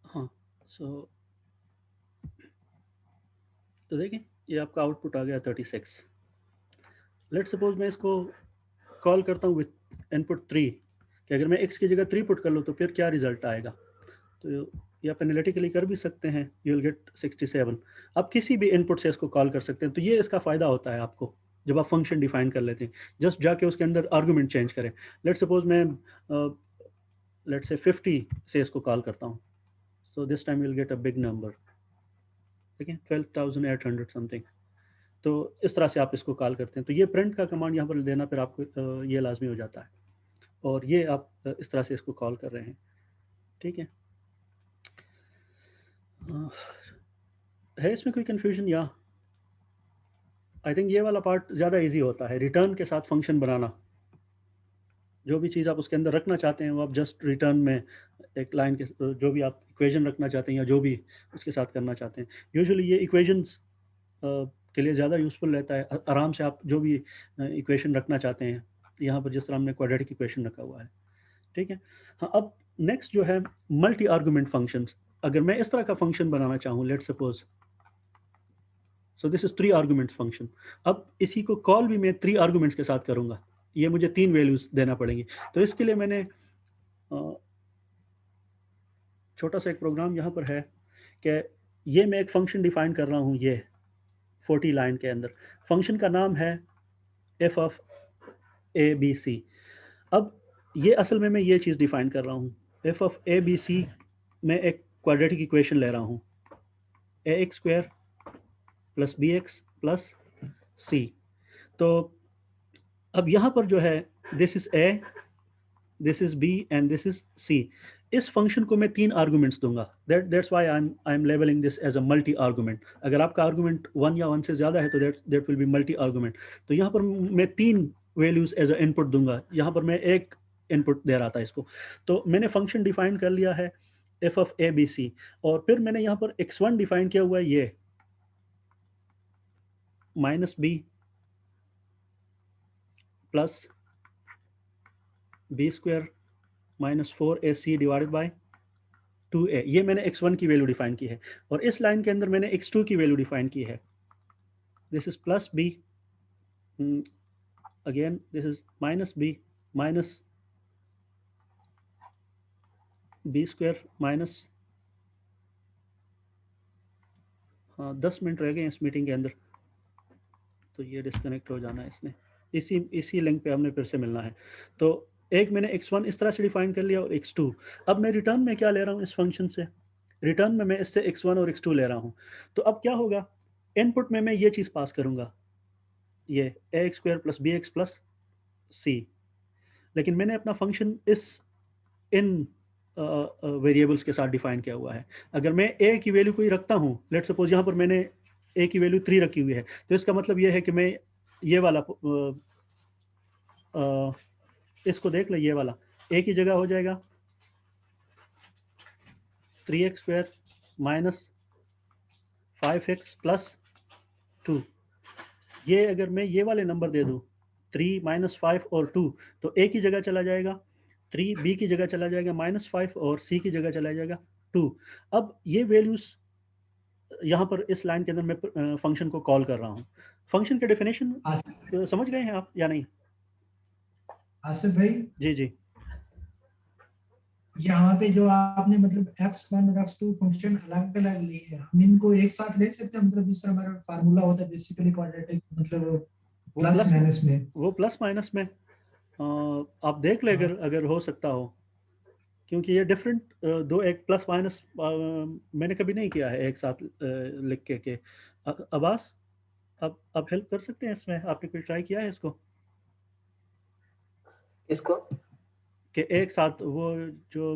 S1: हाँ। तो देखें ये आपका आउटपुट आ गया 36। लेट्स सपोज मैं इसको कॉल करता हूँ विथ इनपुट 3, कि अगर मैं x की जगह 3 पुट कर लूँ तो फिर क्या रिजल्ट आएगा। तो ये आप एनालिटिकली कर भी सकते हैं, यू विल गेट 67। आप किसी भी इनपुट से इसको कॉल कर सकते हैं। तो ये इसका फ़ायदा होता है आपको जब आप फंक्शन डिफाइन कर लेते हैं, जस्ट जाके उसके अंदर आर्गूमेंट चेंज करें। लेट्स सपोज मैं लेट्स से 50 से इसको कॉल करता हूँ, so this time you will get a big number, ठीक है, 12,800 समथिंग। तो इस तरह से आप इसको कॉल करते हैं। तो ये प्रिंट का कमांड यहाँ पर देना फिर आपको ये लाजमी हो जाता है, और ये आप इस तरह से इसको कॉल कर रहे हैं। ठीक है इसमें कोई कन्फ्यूजन? या आई थिंक ये वाला पार्ट ज़्यादा इजी होता है, रिटर्न के साथ फंक्शन बनाना। जो भी चीज़ आप उसके अंदर रखना चाहते हैं वो आप जस्ट रिटर्न में एक लाइन के जो भी आप इक्वेशन रखना चाहते हैं या जो भी उसके साथ करना चाहते हैं। यूजुअली ये इक्वेशंस के लिए ज़्यादा यूज़फुल रहता है। आराम से आप जो भी इक्वेशन रखना चाहते हैं, यहाँ पर जिस तरह हमने क्वाड्रेटिक इक्वेशन रखा हुआ है। ठीक है। हाँ, अब नेक्स्ट जो है मल्टी आर्गुमेंट फंक्शंस। अगर मैं इस तरह का फंक्शन बनाना चाहूँ, let's suppose so this is 3 arguments function. अब इसी को कॉल भी मैं 3 आर्गुमेंट्स के साथ करूँगा, ये मुझे 3 वैल्यूज देना पड़ेंगी। तो इसके लिए मैंने छोटा सा एक प्रोग्राम यहाँ पर है कि ये मैं एक फंक्शन डिफाइन कर रहा हूँ, ये 40 लाइन के अंदर फंक्शन का नाम है F of A B C. अब ये असल में मैं ये चीज़ डिफाइन कर रहा हूँ, f of A B c में एक क्वाड्रेटिक इक्वेशन ले रहा हूँ, a x square plus b x plus c. तो अब यहाँ पर जो है this is a this is b and this is c. इस फंक्शन को मैं 3 आर्गुमेंट्स दूंगा, that's why I am labelling this as a multi argument. अगर आपका आर्गुमेंट 1 या 1 से ज़्यादा है तो that will be multi argument. तो यहाँ पर मैं 3 वैल्यूज एज अ इनपुट दूंगा, यहाँ पर मैं एक इनपुट दे रहा था इसको। तो मैंने फंक्शन डिफाइन कर लिया है F of A B C, और फिर मैंने यहाँ पर x1 डिफाइन किया हुआ है ये minus B plus B square minus 4ac divided by 2a। ये मैंने x1 की वैल्यू डिफाइन की है, और इस लाइन के अंदर मैंने x2 की वैल्यू डिफाइन की है। This is plus b, again this is minus b minus B square minus, हाँ 10 मिनट रह गए इस मीटिंग के अंदर, तो ये डिस्कनेक्ट हो जाना है इसने। इसी लिंक पे हमने फिर से मिलना है। तो एक मैंने x1 इस तरह से डिफाइन कर लिया और x2। अब मैं रिटर्न में क्या ले रहा हूँ इस फंक्शन से, रिटर्न में मैं इससे x1 और x2 ले रहा हूँ। तो अब क्या होगा, इनपुट में मैं ये चीज़ पास करूँगा, ये ax square plus b x plus c. लेकिन मैंने अपना फंक्शन इन वेरिएबल्स के साथ डिफाइन किया हुआ है। अगर मैं a की वैल्यू कोई रखता हूँ, लेट सपोज यहाँ पर मैंने a की वैल्यू 3 रखी हुई है, तो इसका मतलब ये है कि मैं ये वाला इसको देख लो, ये वाला a की जगह हो जाएगा 3x square minus 5x plus 2। ये अगर मैं ये वाले नंबर दे दूँ 3 माइनस 5 और 2, तो a की जगह चला जाएगा 3, b की जगह चला जाएगा माइनस 5 और c की जगह चला जाएगा 2। अब ये वैल्यूज यहाँ पर इस लाइन के अंदर मैं फंक्शन को कॉल कर रहा हूँ। फंक्शन के डेफिनेशन समझ गए हैं आप या नहीं?
S6: आसिफ भाई
S1: जी जी,
S6: यहाँ पे जो आपने मतलब x1 और x2 फंक्शन अलग अलग लिए हैं, हम इनको एक साथ ले सकते हैं? मतलब जिस तरह हमारा फार्मूला होता है बेसिकली क्वाड्रेटिक, मतलब प्लस माइनस में,
S1: वो प्लस माइनस में आप देख ले अगर हो सकता हो, क्योंकि ये डिफरेंट दो, एक प्लस माइनस मैंने कभी नहीं किया है एक साथ लिख के अब्बास आप हेल्प कर सकते हैं इसमें? आपने कोई ट्राई किया है इसको
S7: इसको
S1: कि एक साथ वो जो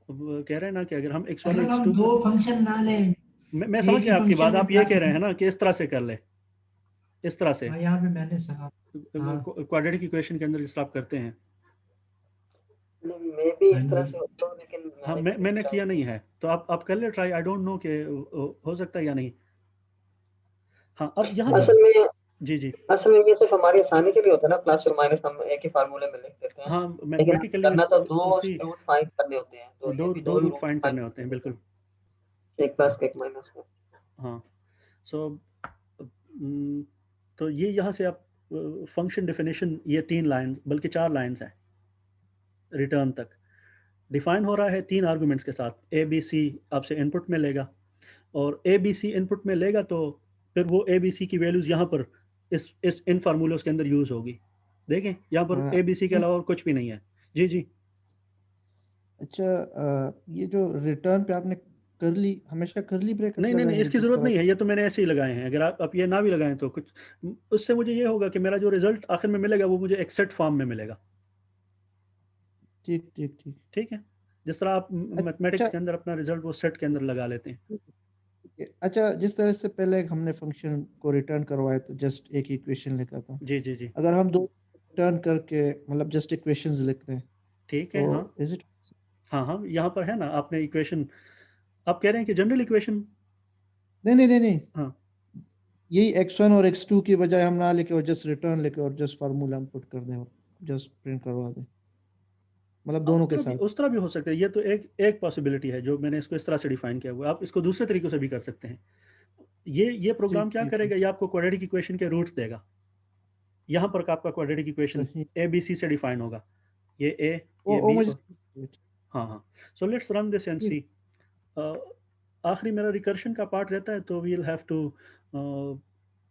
S1: वो कह रहे हैं ना कि अगर हम x1 और
S6: मतलब हम
S1: x2
S6: दो फंक्शन ना लें,
S1: मैं समझ
S6: एक ही
S1: गया आपकी
S6: फंक्शन
S1: बात,
S6: में
S1: आप ये
S6: प्लस
S1: कह रहे हैं ना कि इस तरह से कर ले, इस तरह से
S6: यहाँ पे मैंने सहा
S1: क्वाड्रेटिक इक्वेशन के अंदर जिस तरह आप करते हैं।
S7: मैं भी इस तरह से होता हूँ, लेकिन
S1: हाँ मैंने किया नहीं है, तो आप कर ले ट्राई, आई डोंट नो कि हो सकता है या नहीं। हाँ अब यहाँ पर
S7: असल में
S1: जी जी,
S7: असल में ये सिर्फ हमारी आसानी के लिए होता है ना, प्लस और माइनस हम एक ही फार्मूले में लिख देते हैं,
S1: हाँ
S7: लेकिन
S1: मैथमेटिकली
S7: करना तो दो
S1: उसी
S7: रूट फाइंड करने होते हैं, तो ये भी
S1: दो
S7: दो ही
S1: रूट
S7: रूट
S1: फाइंड
S7: फाइंड
S1: करने होते हैं, बिल्कुल।
S7: एक प्लस का एक माइनस का।
S1: हाँ सो तो ये यहाँ से आप फंक्शन डेफिनेशन, ये 3 लाइन बल्कि 4 लाइन्स हैं रिटर्न तक डिफाइन हो रहा है 3 आर्गुमेंट्स के साथ। ए बी सी आपसे इनपुट में लेगा, और ए बी सी इनपुट में लेगा तो फिर वो ए बी सी की वैल्यूज़ यहाँ पर इस इन फार्मूलोज के अंदर यूज़ होगी। देखें यहाँ पर ए बी सी के अलावा और कुछ भी नहीं है। जी जी,
S5: अच्छा, ये जो रिटर्न पे आपने करली, हमेशा करली ब्रैकेट
S1: नहीं
S5: लगाएंगे
S1: इसकी
S5: जिस
S1: ज़रूरत
S5: तरह
S1: नहीं है, ये तो मैंने ऐसे ही लगाए हैं। अगर आप ये ना भी लगाएं तो कुछ, उससे मुझे ये होगा कि मेरा जो रिजल्ट आखिर में मिलेगा वो मुझे एक सेट फॉर्म में मिलेगा।
S5: ठीक ठीक ठीक।
S1: ठीक है, जिस तरह आप मैथमेटिक्स
S5: अच्छा
S1: के अंदर अपना रिजल्ट वो सेट के अंदर लगा लेते हैं।
S5: अच्छा, जिस तरह से पहले हमने फंक्शन को रिटर्न करवाया था, जस्ट एक इक्वेशन लिखा था,
S1: जी जी जी,
S5: अगर हम दो रिटर्न करके मतलब जस्ट इक्वेशंस लिखते हैं
S1: ठीक है।
S5: तो
S1: हाँ
S5: इज इट?
S1: हाँ हाँ, यहाँ पर है ना, आपने इक्वेशन, आप कह रहे हैं कि जनरल इक्वेशन।
S5: नहीं नहीं नहीं नहीं,
S1: हाँ
S5: यही x1 और x2 की बजाय हम ना लिखे और जस्ट रिटर्न लिखे और जस्ट फार्मूला हम पुट कर दें और जस्ट प्रिंट करवा दें, मतलब दोनों के साथ।
S1: उस तरह भी हो सकता है। ये तो एक पॉसिबिलिटी है जो मैंने इसको इस तरह से डिफाइन किया हुआ है। आप इसको दूसरे तरीकों से भी कर सकते हैं। ये प्रोग्राम
S5: ठीक
S1: क्या
S5: ठीक
S1: करेगा, ये आपको क्वाड्रेटिक इक्वेशन के रूट्स देगा। यहाँ पर आपका क्वाड्रेटिक इक्वेशन
S5: सही।
S1: ए बी सी से डिफाइन होगा, ये ए ये
S5: ओ
S1: बी
S5: मुझे
S1: और हाँ हाँ। So let's run this and see. आखिरी मेरा रिकर्शन का पार्ट रहता है, तो we will have to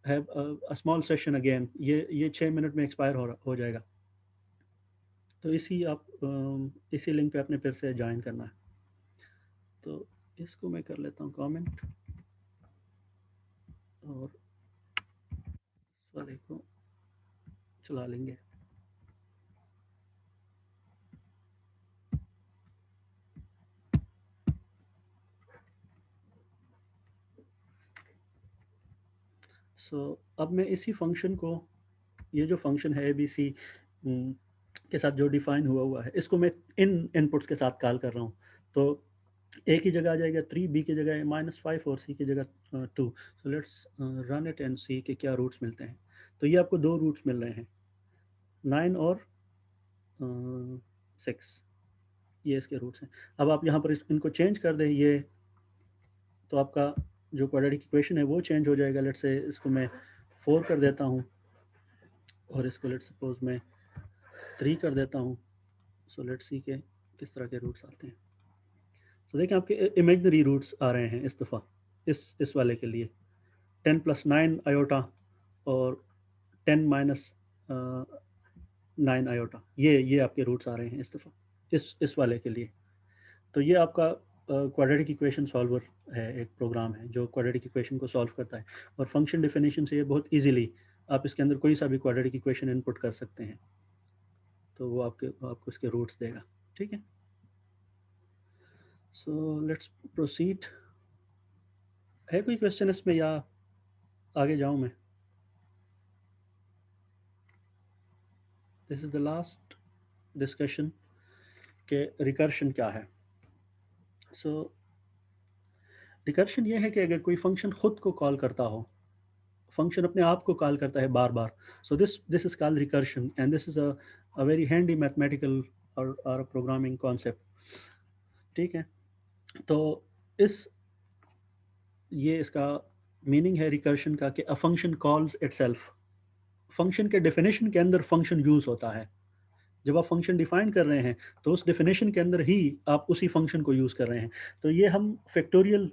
S1: have a small session again. ये 6 मिनट में एक्सपायर हो जाएगा, तो इसी लिंक पे अपने फिर से ज्वाइन करना है। तो इसको मैं कर लेता हूँ कमेंट, और इस वाले को चला लेंगे। अब मैं इसी फंक्शन को, ये जो फंक्शन है ABC के साथ जो डिफाइन हुआ है, इसको मैं इन इनपुट्स के साथ कॉल कर रहा हूँ। तो A की जगह आ जाएगा 3, B की जगह -5 और C की जगह 2। So let's run it and see के क्या रूट्स मिलते हैं। तो ये आपको 2 रूट्स मिल रहे हैं, 9 और 6, ये इसके रूट्स हैं। अब आप यहाँ पर इनको चेंज कर दें ये, तो आपका जो क्वाड्रेटिक इक्वेशन है वो चेंज हो जाएगा। लेट्स से इसको मैं 4 कर देता हूँ और इसको लेट्स सपोज मैं 3 कर देता हूँ। सो लेट्स सी के किस तरह के रूट्स आते हैं। तो देखें आपके इमेजनरी रूट्स आ रहे हैं इस दफ़ा, इस वाले के लिए 10 + 9 आयोटा और 10 - 9 आयोटा, ये आपके रूट्स आ रहे हैं इस दफ़ा इस वाले के लिए। तो ये आपका क्वाड्रेटिक इक्वेशन सॉल्वर है, एक प्रोग्राम है जो क्वाड्रेटिक इक्वेशन को सॉल्व करता है। और फंक्शन डेफिनेशन से ये बहुत इजीली आप इसके अंदर कोई सा भी क्वाड्रेटिक इक्वेशन इनपुट कर सकते हैं, तो वो आपको इसके रूट्स देगा। ठीक है, सो लेट्स प्रोसीड। है कोई क्वेश्चन इसमें या आगे जाऊं मैं? This is the last discussion के रिकर्शन क्या है। सो रिकर्शन ये है कि अगर कोई फंक्शन खुद को कॉल करता हो, फंक्शन अपने आप को कॉल करता है बार बार, so this is called recursion and this is a very handy mathematical और प्रोग्रामिंग कॉन्सेप्ट। ठीक है, तो ये इसका मीनिंग है रिकर्शन का कि a function calls itself. Function के डेफिनेशन के अंदर फंक्शन यूज होता है। जब आप फंक्शन डिफाइन कर रहे हैं तो उस डेफिनेशन के अंदर ही आप उसी फंक्शन को यूज कर रहे हैं। तो ये हम फैक्टोरियल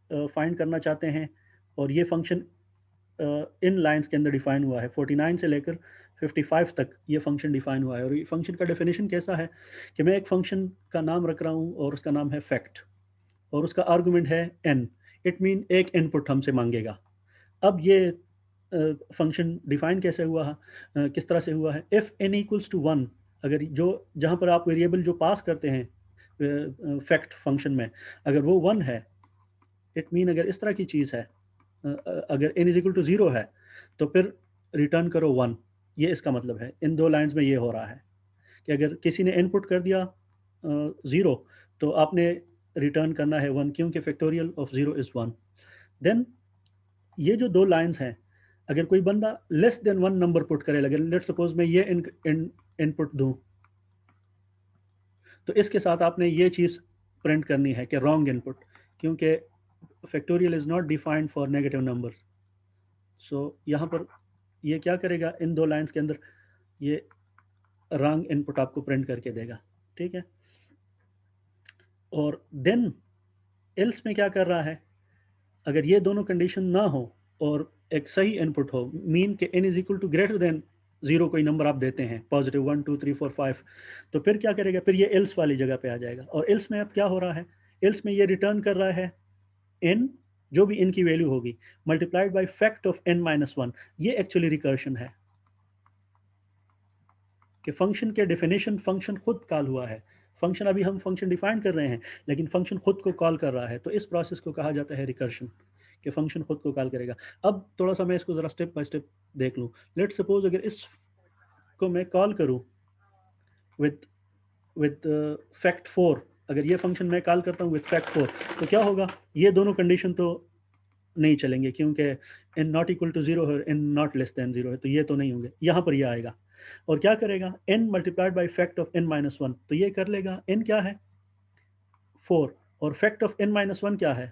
S1: फाइंड करना चाहते हैं और ये फंक्शन इन लाइंस के अंदर डिफाइन हुआ है, 49 से लेकर 55 तक ये फंक्शन डिफाइन हुआ है। और ये फंक्शन का डेफिनेशन कैसा है कि मैं एक फंक्शन का नाम रख रहा हूँ और उसका नाम है फैक्ट और उसका आर्गुमेंट है n। इट मीन एक इनपुट हमसे मांगेगा। अब ये फंक्शन डिफाइन कैसे हुआ, किस तरह से हुआ है, इफ़ n इक्वल्स टू 1, अगर जहाँ पर आप वेरिएबल जो पास करते हैं फैक्ट फंक्शन में, अगर वो 1 है, इट मीन अगर इस तरह की चीज़ है, अगर n इज इक्वल टू 0 है तो फिर रिटर्न करो 1। ये इसका मतलब है, इन 2 लाइन्स में ये हो रहा है कि अगर किसी ने इनपुट कर दिया 0 तो आपने रिटर्न करना है 1, क्योंकि फैक्टोरियल ऑफ 0 इज़ 1। देन ये जो 2 लाइन्स हैं, अगर कोई बंदा लेस देन 1 नंबर पुट करे, अगर लेट सपोज मैं ये इनपुट दूं तो इसके साथ आपने ये चीज़ प्रिंट करनी है कि रॉन्ग इनपुट, क्योंकि factorial is not defined for negative numbers. So यहाँ पर ये क्या करेगा, इन 2 लाइन्स के अंदर ये रॉन्ग इनपुट आपको प्रिंट करके देगा। ठीक है, और देन एल्स में क्या कर रहा है, अगर ये दोनों कंडीशन ना हो और एक सही इनपुट हो, मीन के n is equal to greater than 0 कोई नंबर आप देते हैं, पॉजिटिव 1 2 3 4 5, तो फिर क्या करेगा, फिर ये एल्स वाली जगह पे आ जाएगा। और एल्स में अब क्या हो रहा है, एल्स में ये रिटर्न कर रहा है n, जो भी n की वैल्यू होगी, multiplied by fact of n - 1। ये एक्चुअली रिकर्शन है कि फंक्शन के डेफिनेशन, फंक्शन खुद कॉल हुआ है। फंक्शन अभी हम फंक्शन डिफाइन कर रहे हैं लेकिन फंक्शन खुद को कॉल कर रहा है, तो इस प्रोसेस को कहा जाता है रिकर्शन, कि फंक्शन खुद को कॉल करेगा। अब थोड़ा सा मैं इसको ज़रा स्टेप बाय स्टेप देख लूँ। लेट सपोज अगर इस को मैं कॉल करूँ विद फैक्ट 4, अगर ये फंक्शन मैं कॉल करता हूँ विद फैक्ट 4, तो क्या होगा, ये दोनों कंडीशन तो नहीं चलेंगे क्योंकि n नॉट इक्वल टू 0 है, n नॉट लेस देन 0 है, तो ये तो नहीं होंगे। यहाँ पर ये आएगा और क्या करेगा, n multiplied by fact of n - 1, तो ये कर लेगा, n क्या है 4 और फैक्ट ऑफ n - 1 क्या है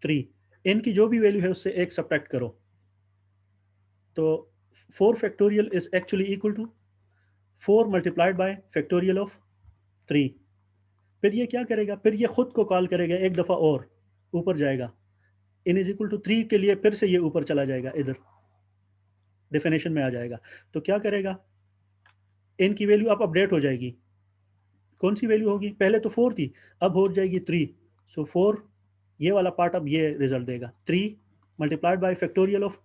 S1: 3। n की जो भी वैल्यू है उससे 1 सब्ट्रैक्ट करो, तो 4 factorial is actually equal to 4 multiplied by factorial of 3। फिर ये क्या करेगा, फिर ये खुद को कॉल करेगा एक दफ़ा और ऊपर जाएगा, n इज इक्वल टू 3 के लिए फिर से ये ऊपर चला जाएगा, इधर डेफिनेशन में आ जाएगा। तो क्या करेगा, n की वैल्यू अब अपडेट हो जाएगी, कौन सी वैल्यू होगी, पहले तो 4 थी, अब हो जाएगी 3। सो 4 ये वाला पार्ट अब ये रिजल्ट देगा, 3 मल्टीप्लाइड बाय फैक्टोरियल ऑफ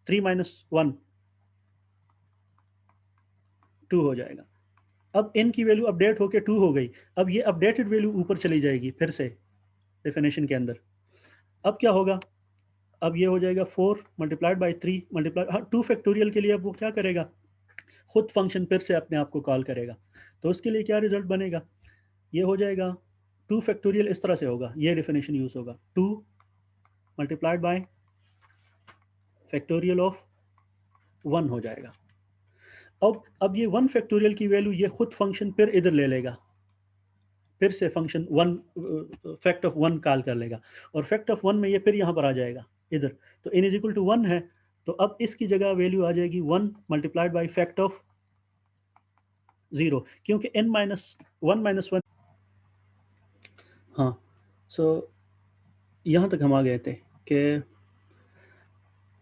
S1: 3 - 1 2 हो जाएगा। अब n की वैल्यू अपडेट होके 2 हो गई, अब ये अपडेटेड वैल्यू ऊपर चली जाएगी फिर से डेफिनेशन के अंदर। अब क्या होगा, अब ये हो जाएगा 4 मल्टीप्लाइड बाई 3 मल्टीप्लाई 2 फैक्टोरियल के लिए अब वो क्या करेगा, खुद फंक्शन फिर से अपने आप को कॉल करेगा। तो उसके लिए क्या रिजल्ट बनेगा, ये हो जाएगा 2 फैक्टोरियल इस तरह से होगा, ये डेफिनेशन यूज होगा 2 मल्टीप्लाइड बाय फैक्टोरियल ऑफ 1 हो जाएगा। अब ये 1 फैक्टोरियल की वैल्यू ये खुद फंक्शन फिर इधर ले लेगा, फिर से फंक्शन 1 फैक्ट ऑफ 1 कॉल कर लेगा, और फैक्ट ऑफ 1 में ये फिर यहाँ पर आ जाएगा इधर, तो n इज इक्वल टू 1 है, तो अब इसकी जगह वैल्यू आ जाएगी 1 मल्टीप्लाइड बाई फैक्ट ऑफ 0, क्योंकि n माइनस 1 माइनस 1। हाँ, सो यहाँ तक हम आ गए थे कि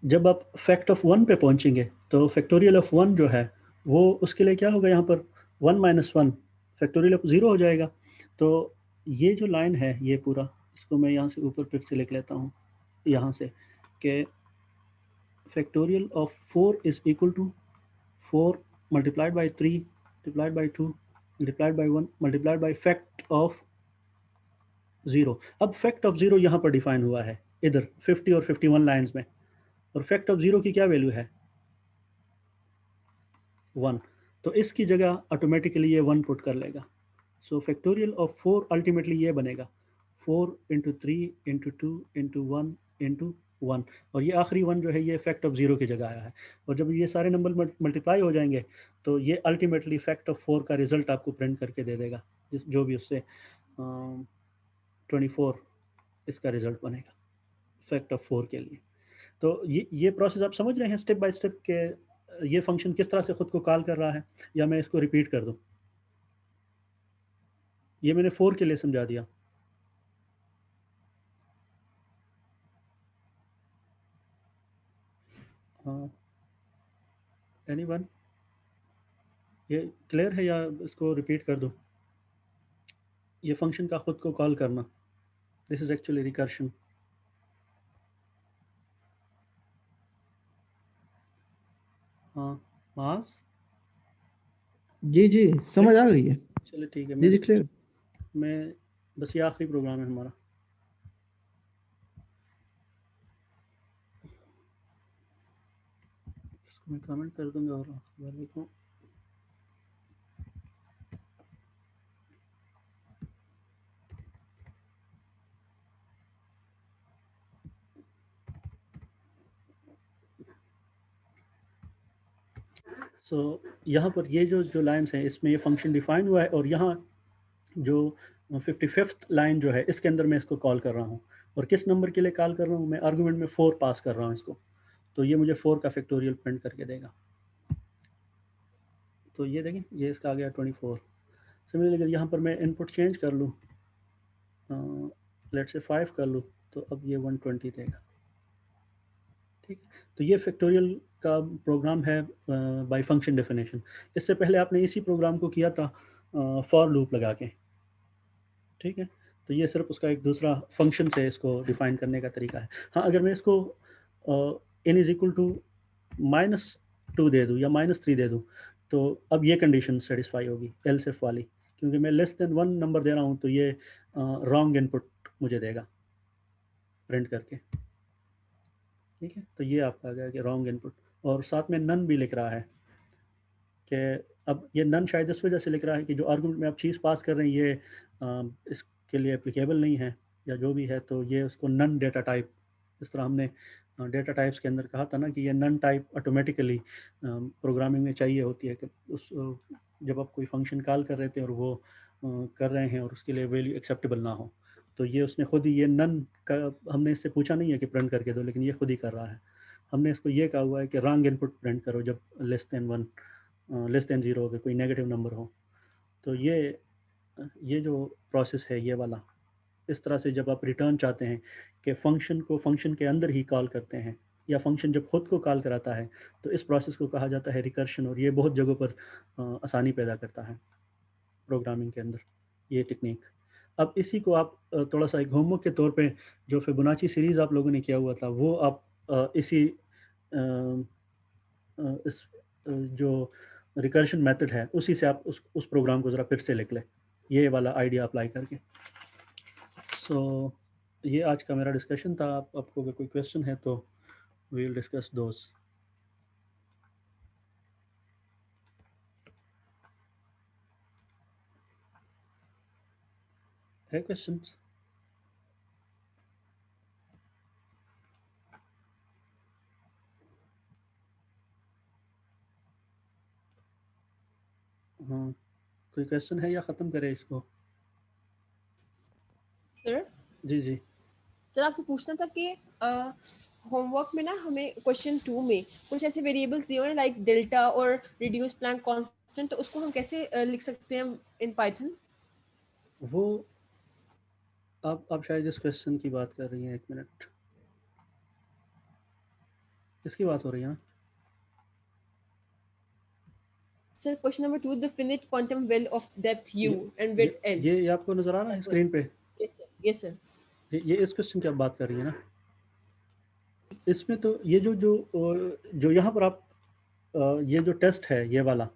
S1: जब आप फैक्ट ऑफ 1 पे पहुँचेंगे तो फैक्टोरियल ऑफ 1 जो है वो उसके लिए क्या होगा, यहाँ पर 1 माइनस 1 फैक्टोरियल ऑफ 0 हो जाएगा। तो ये जो लाइन है ये पूरा, इसको मैं यहाँ से ऊपर फिर से लिख लेता हूँ यहाँ से, कि factorial of 4 is equal to 4 multiplied by 3 multiplied by 2 multiplied by 1 multiplied by fact of 0। अब फैक्ट ऑफ 0 यहाँ पर डिफाइन हुआ है इधर 50 और 51 लाइन्स में, और फैक्ट ऑफ 0 की क्या वैल्यू है 1, तो इसकी जगह ऑटोमेटिकली ये 1 पुट कर लेगा। सो फैक्टोरियल ऑफ 4 अल्टीमेटली ये बनेगा 4 इंटू 3 इंटू 2 इंटू 1 इंटू 1, और ये आखिरी 1 जो है ये फैक्ट ऑफ 0 की जगह आया है, और जब ये सारे नंबर मल्टीप्लाई हो जाएंगे तो ये अल्टीमेटली फैक्ट ऑफ 4 का रिजल्ट आपको प्रिंट करके दे देगा, जो भी उससे 24 इसका रिजल्ट बनेगा फैक्ट ऑफ 4 के लिए। तो ये प्रोसेस आप समझ रहे हैं स्टेप बाय स्टेप के ये फंक्शन किस तरह से खुद को कॉल कर रहा है, या मैं इसको रिपीट कर दूं? ये मैंने 4 के लिए समझा दिया। हाँ, एनीवन, ये क्लियर है या इसको रिपीट कर दूं? ये फंक्शन का खुद को कॉल करना, दिस इज एक्चुअली रिकर्शन। हाँ मास,
S5: जी जी समझ आ गई है।
S1: चलिए ठीक है,
S5: जी जी क्लियर।
S1: मैं बस ये आखिरी प्रोग्राम है हमारा। इसको मैं कमेंट कर दूंगा और वाले को यहाँ पर ये जो लाइन्स हैं इसमें ये फंक्शन डिफाइन हुआ है, और यहाँ जो 55th लाइन जो है इसके अंदर मैं इसको कॉल कर रहा हूँ, और किस नंबर के लिए कॉल कर रहा हूँ मैं, आर्गुमेंट में 4 पास कर रहा हूँ इसको, तो ये मुझे 4 का फैक्टोरियल प्रिंट करके देगा। तो ये देखें ये इसका आ गया 24। सिमिलरली अगर यहाँ पर मैं इनपुट चेंज कर लूँ, लेट्स से 5 कर लूँ, तो अब ये 120 देगा। ठीक, तो ये फैक्टोरियल का प्रोग्राम है बाय फंक्शन डेफिनेशन। इससे पहले आपने इसी प्रोग्राम को किया था फॉर लूप लगा के। ठीक है, तो ये सिर्फ उसका एक दूसरा फंक्शन से इसको डिफाइन करने का तरीका है। हाँ, अगर मैं इसको n इज इक्वल टू -2 दे दूँ या -3 दे दूँ, तो अब ये कंडीशन सेटिस्फाई होगी एल्स इफ वाली, क्योंकि मैं लेस देन 1 नंबर दे रहा हूँ तो ये रॉन्ग इनपुट मुझे देगा प्रिंट करके। ठीक है, तो ये आपका आ गया कि रॉन्ग इनपुट, और साथ में नन भी लिख रहा है कि अब ये नन शायद इस वजह से लिख रहा है कि जो आर्गुमेंट में आप चीज़ पास कर रहे हैं ये इसके लिए एप्लीकेबल नहीं है या जो भी है, तो ये उसको नन डेटा टाइप, इस तरह हमने डेटा टाइप्स के अंदर कहा था ना कि ये नन टाइप ऑटोमेटिकली प्रोग्रामिंग में चाहिए होती है कि उस जब आप कोई फंक्शन कॉल कर रहे थे और वो कर रहे हैं और उसके लिए वैल्यू एक्सेप्टेबल ना हो, तो ये उसने खुद ही ये नन का, हमने इससे पूछा नहीं है कि प्रिंट करके दो, लेकिन ये खुद ही कर रहा है। हमने इसको ये कहा हुआ है कि रॉन्ग इनपुट प्रिंट करो जब लेस देन 1 लेस देन 0 अगर कोई नेगेटिव नंबर हो। तो ये जो प्रोसेस है ये वाला, इस तरह से जब आप रिटर्न चाहते हैं कि फंक्शन को फंक्शन के अंदर ही कॉल करते हैं, या फंक्शन जब खुद को कॉल कराता है, तो इस प्रोसेस को कहा जाता है रिकर्शन, और ये बहुत जगहों पर आसानी पैदा करता है प्रोग्रामिंग के अंदर ये टेक्निक। अब इसी को आप थोड़ा सा एक होमवर्क के तौर पे जो फिबोनाची सीरीज़ आप लोगों ने किया हुआ था वो आप इसी इस जो रिकर्शन मेथड है उसी से आप उस प्रोग्राम को ज़रा फिर से लिख लें, ये वाला आइडिया अप्लाई करके। सो ये आज का मेरा डिस्कशन था। आपको अगर कोई क्वेश्चन है तो वी विल डिस्कस दोस। है क्वेश्चंस? हाँ, कोई क्वेश्चन है या ख़त्म करें इसको?
S3: सर
S1: जी जी।
S3: सर आपसे पूछना था कि होमवर्क में ना हमें क्वेश्चन 2 में कुछ ऐसे वेरिएबल्स दिए हुए हैं लाइक डेल्टा और रिड्यूस प्लैंक कांस्टेंट, तो उसको हम कैसे लिख सकते हैं इन पाइथन?
S1: वो आप शायद इस क्वेश्चन की बात कर रही हैं। एक मिनट, इसकी बात हो रही है ना?
S3: Sir question number 2, the finite quantum well of depth u and width l।
S1: ये आपको नजर आ रहा है स्क्रीन पे?
S3: Yes sir, yes sir.
S1: ये इस क्वेश्चन की आप बात कर रही है ना? इसमें तो ये जो यहाँ पर आप ये जो टेस्ट है, ये वाला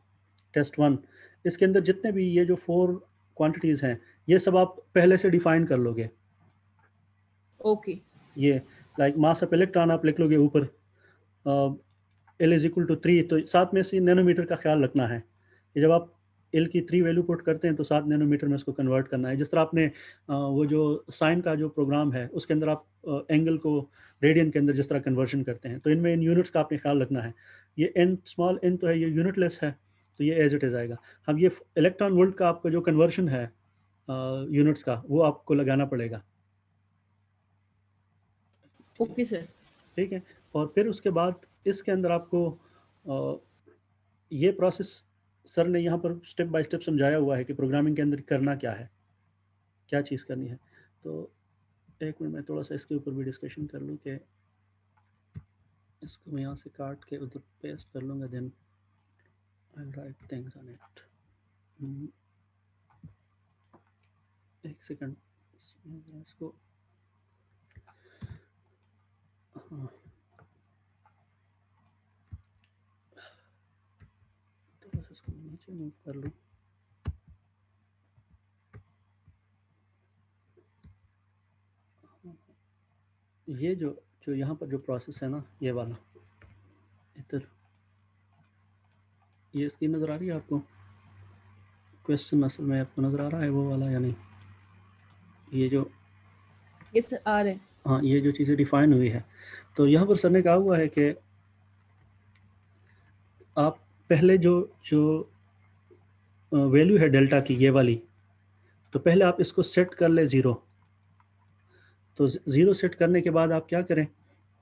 S1: टेस्ट 1, इसके अंदर जितने भी ये जो 4 क्वांटिटीज़ हैं, ये सब आप पहले से डिफाइन कर लोगे।
S3: ओके।
S1: ये लाइक मास ऑफ इलेक्ट्रॉन आप लिख लोगे ऊपर, L इज इक्वल टू 3, तो 7 में से नैनोमीटर का ख्याल रखना है कि जब आप L की 3 वैल्यू पुट करते हैं तो 7 नैनोमीटर में उसको कन्वर्ट करना है। जिस तरह आपने वो जो साइन का जो प्रोग्राम है उसके अंदर आप एंगल को रेडियन के अंदर जिस तरह कन्वर्जन करते हैं, तो इनमें इन यूनिट्स का आपने ख्याल रखना है। ये n स्मॉल n तो है, ये यूनिटलेस है, तो ये एज इट इज़ आएगा। हम ये इलेक्ट्रॉन वोल्ट का आपका जो कन्वर्शन है यूनिट्स का, वो आपको लगाना पड़ेगा।
S3: Okay sir.
S1: ठीक है, और फिर उसके बाद इसके अंदर आपको ये प्रोसेस सर ने यहाँ पर स्टेप बाय स्टेप समझाया हुआ है कि प्रोग्रामिंग के अंदर करना क्या है, क्या चीज़ करनी है। तो एक मिनट, मैं थोड़ा सा इसके ऊपर भी डिस्कशन कर लूँ कि इसको मैं यहाँ से काट के उधर पेस्ट कर लूँगा, then I will write things on it. एक सेकंड, इसको हाँ, थोड़ा सा इसको नीचे मूव कर लूँ। ये जो यहाँ पर जो प्रोसेस है ना, ये वाला इधर, ये स्क्रीन नज़र आ रही है आपको? क्वेश्चन असल में आपको नज़र आ रहा है वो वाला या नहीं? ये जो
S3: यस सर आ रहे हैं।
S1: हाँ, ये जो चीज़ें डिफाइन हुई है, तो यहाँ पर सर ने कहा हुआ है कि आप पहले जो जो वैल्यू है डेल्टा की, ये वाली, तो पहले आप इसको सेट कर ले 0। तो 0 सेट करने के बाद आप क्या करें,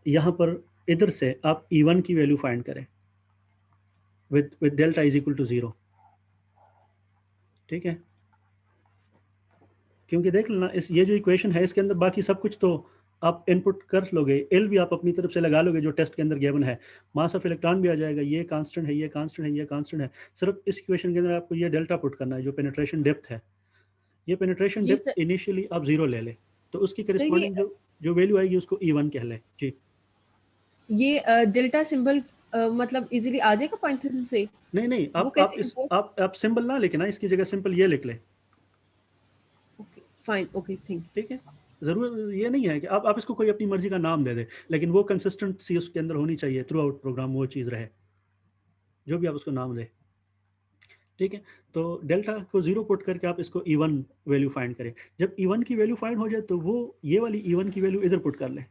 S1: यहाँ पर इधर से आप E1 की वैल्यू फाइंड करें with delta is equal to 0। ठीक है, क्योंकि देख लेना ये जो इक्वेशन है इसके अंदर बाकी सब कुछ तो आप इनपुट कर लोगे, एल भी आप अपनी तरफ से लगा लोगे जो टेस्ट के अंदर गिवन है, मास ऑफ इलेक्ट्रॉन भी आ जाएगा, ये कांस्टेंट है, ये कांस्टेंट है, ये कांस्टेंट है। सिर्फ इस इक्वेशन के अंदर आपको ये डेल्टा पुट करना है जो पेनिट्रेशन डेप्थ है। ये पेनिट्रेशन
S3: जी
S1: डेप्थ
S3: सर।
S1: इनिशियली आप 0 ले ले, तो उसकी
S3: सर
S1: करस्पॉन्डिंग जो जो वैल्यू आएगी उसको E1 कह ले जी।
S3: ये डेल्टा सिंबल मतलब इजीली आ जाएगा पाइथन से?
S1: नहीं नहीं,
S3: वो कैसे import?
S1: आप सिंबल ना लिखे ना, इसकी जगह सिंपल ये लिख ले।
S3: ओके फाइन, ओके थैंक
S1: ठीक है, ज़रूर ये नहीं है कि आप इसको कोई अपनी मर्जी का नाम दे दे, लेकिन वो कंसिस्टेंसी उसके अंदर होनी चाहिए थ्रू आउट प्रोग्राम, वो चीज़ रहे जो भी आप उसको नाम दे। ठीक है, तो डेल्टा को 0 पुट करके आप इसको E1 वैल्यू फाइंड करें। जब E1 की वैल्यू फाइंड हो जाए तो वो ये वाली E1 की वैल्यू इधर पुट कर ले,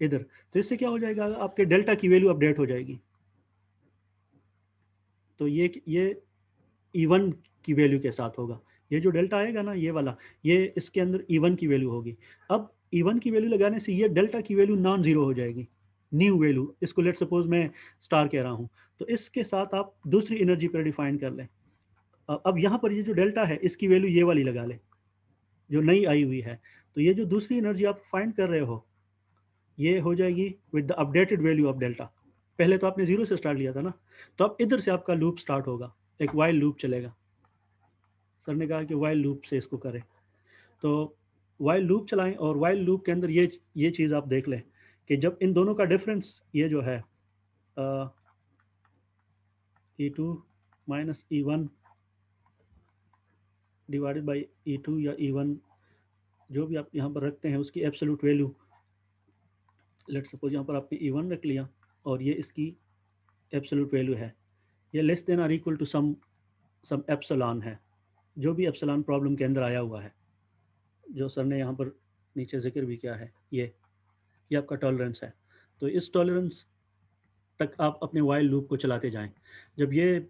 S1: इधर। तो इससे क्या हो जाएगा, आपके डेल्टा की वैल्यू अपडेट हो जाएगी। तो ये E1 की वैल्यू के साथ होगा, ये जो डेल्टा आएगा ना ये वाला, ये इसके अंदर E1 की वैल्यू होगी। अब E1 की वैल्यू लगाने से ये डेल्टा की वैल्यू नॉन जीरो हो जाएगी, न्यू वैल्यू। इसको लेट सपोज मैं स्टार कह रहा हूँ, तो इसके साथ आप दूसरी एनर्जी पर डिफाइन कर लें। अब यहाँ पर ये जो डेल्टा है इसकी वैल्यू ये वाली लगा लें जो नई आई हुई है, तो ये जो दूसरी एनर्जी आप फाइंड कर रहे हो ये हो जाएगी with the updated value of delta. पहले तो आपने 0 से स्टार्ट लिया था ना, तो अब इधर से आपका लूप स्टार्ट होगा, एक वाइल लूप चलेगा। सर ने कहा कि वाइल लूप से इसको करें, तो वाइल लूप चलाएं, और वाइल लूप के अंदर ये चीज़ आप देख लें कि जब इन दोनों का डिफरेंस ये जो है E2 minus E1 divided by E2 या E1 जो भी आप यहाँ पर रखते हैं उसकी एब्सोल्यूट वैल्यू, लेट सपोज यहाँ पर आपने E1 रख लिया और ये इसकी एब्सोल्यूट वैल्यू है, ये less than or equal to some epsilon है, जो भी एप्सिलॉन प्रॉब्लम के अंदर आया हुआ है, जो सर ने यहाँ पर नीचे जिक्र भी किया है, ये आपका टॉलरेंस है। तो इस टॉलरेंस तक आप अपने वाइल लूप को चलाते जाएं। जब ये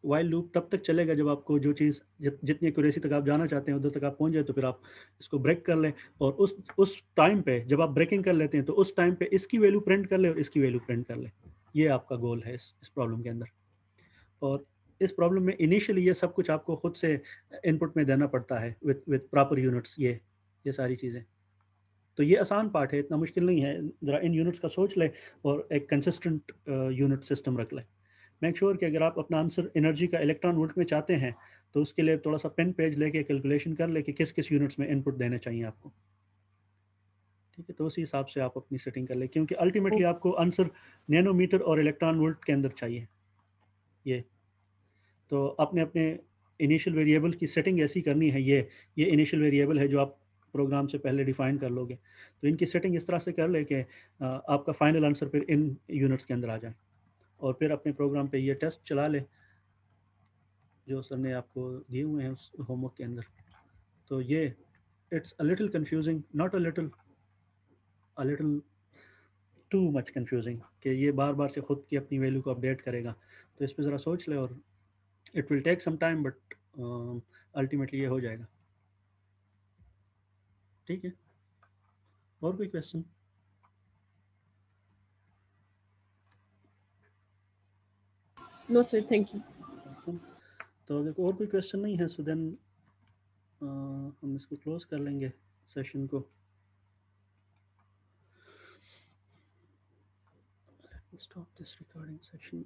S1: वाइल लूप तब तक चलेगा जब आपको जो चीज़ जितनी एक्यूरेसी तक आप जाना चाहते हैं उधर तक आप पहुंच जाए, तो फिर आप इसको ब्रेक कर लें और उस टाइम पे जब आप ब्रेकिंग कर लेते हैं तो उस टाइम पे इसकी वैल्यू प्रिंट कर ले और इसकी वैल्यू प्रिंट कर ले। ये आपका गोल है इस प्रॉब्लम के अंदर। और इस प्रॉब्लम में इनिशियली ये सब कुछ आपको खुद से इनपुट में देना पड़ता है विद प्रॉपर यूनिट्स, ये सारी चीज़ें। तो ये आसान पार्ट है, इतना मुश्किल नहीं है। ज़रा इन यूनिट्स का सोच ले और एक कंसिस्टेंट यूनिट सिस्टम रख ले। मेक श्योर कि अगर आप अपना आंसर एनर्जी का इलेक्ट्रॉन वोल्ट में चाहते हैं तो उसके लिए थोड़ा सा पेन पेज लेके कैलकुलेशन कर ले कि किस किस यूनिट्स में इनपुट देने चाहिए आपको, ठीक है। तो उसी हिसाब से आप अपनी सेटिंग कर ले, क्योंकि अल्टीमेटली आपको आंसर नैनोमीटर और इलेक्ट्रॉन वोल्ट के अंदर चाहिए। ये तो अपने अपने इनिशियल वेरिएबल की सेटिंग ऐसी करनी है। ये इनिशियल वेरिएबल है जो आप प्रोग्राम से पहले डिफाइन कर लोगे, तो इनकी सेटिंग इस तरह से कर ले कि आपका फाइनल आंसर फिर इन यूनिट्स के अंदर आ जाए। और फिर अपने प्रोग्राम पे ये टेस्ट चला ले जो सर ने आपको दिए हुए हैं उस होमवर्क के अंदर। तो ये it's a little confusing, not a little too much confusing कि ये बार बार से खुद की अपनी वैल्यू को अपडेट करेगा। तो इस पर ज़रा सोच ले और it will take some time but ultimately ये हो जाएगा, ठीक है। और कोई question?
S3: No sir, thank you.
S1: तो अगर और कोई क्वेश्चन नहीं है सो देन हम इसको क्लोज कर लेंगे सेशन को। Stop this recording session.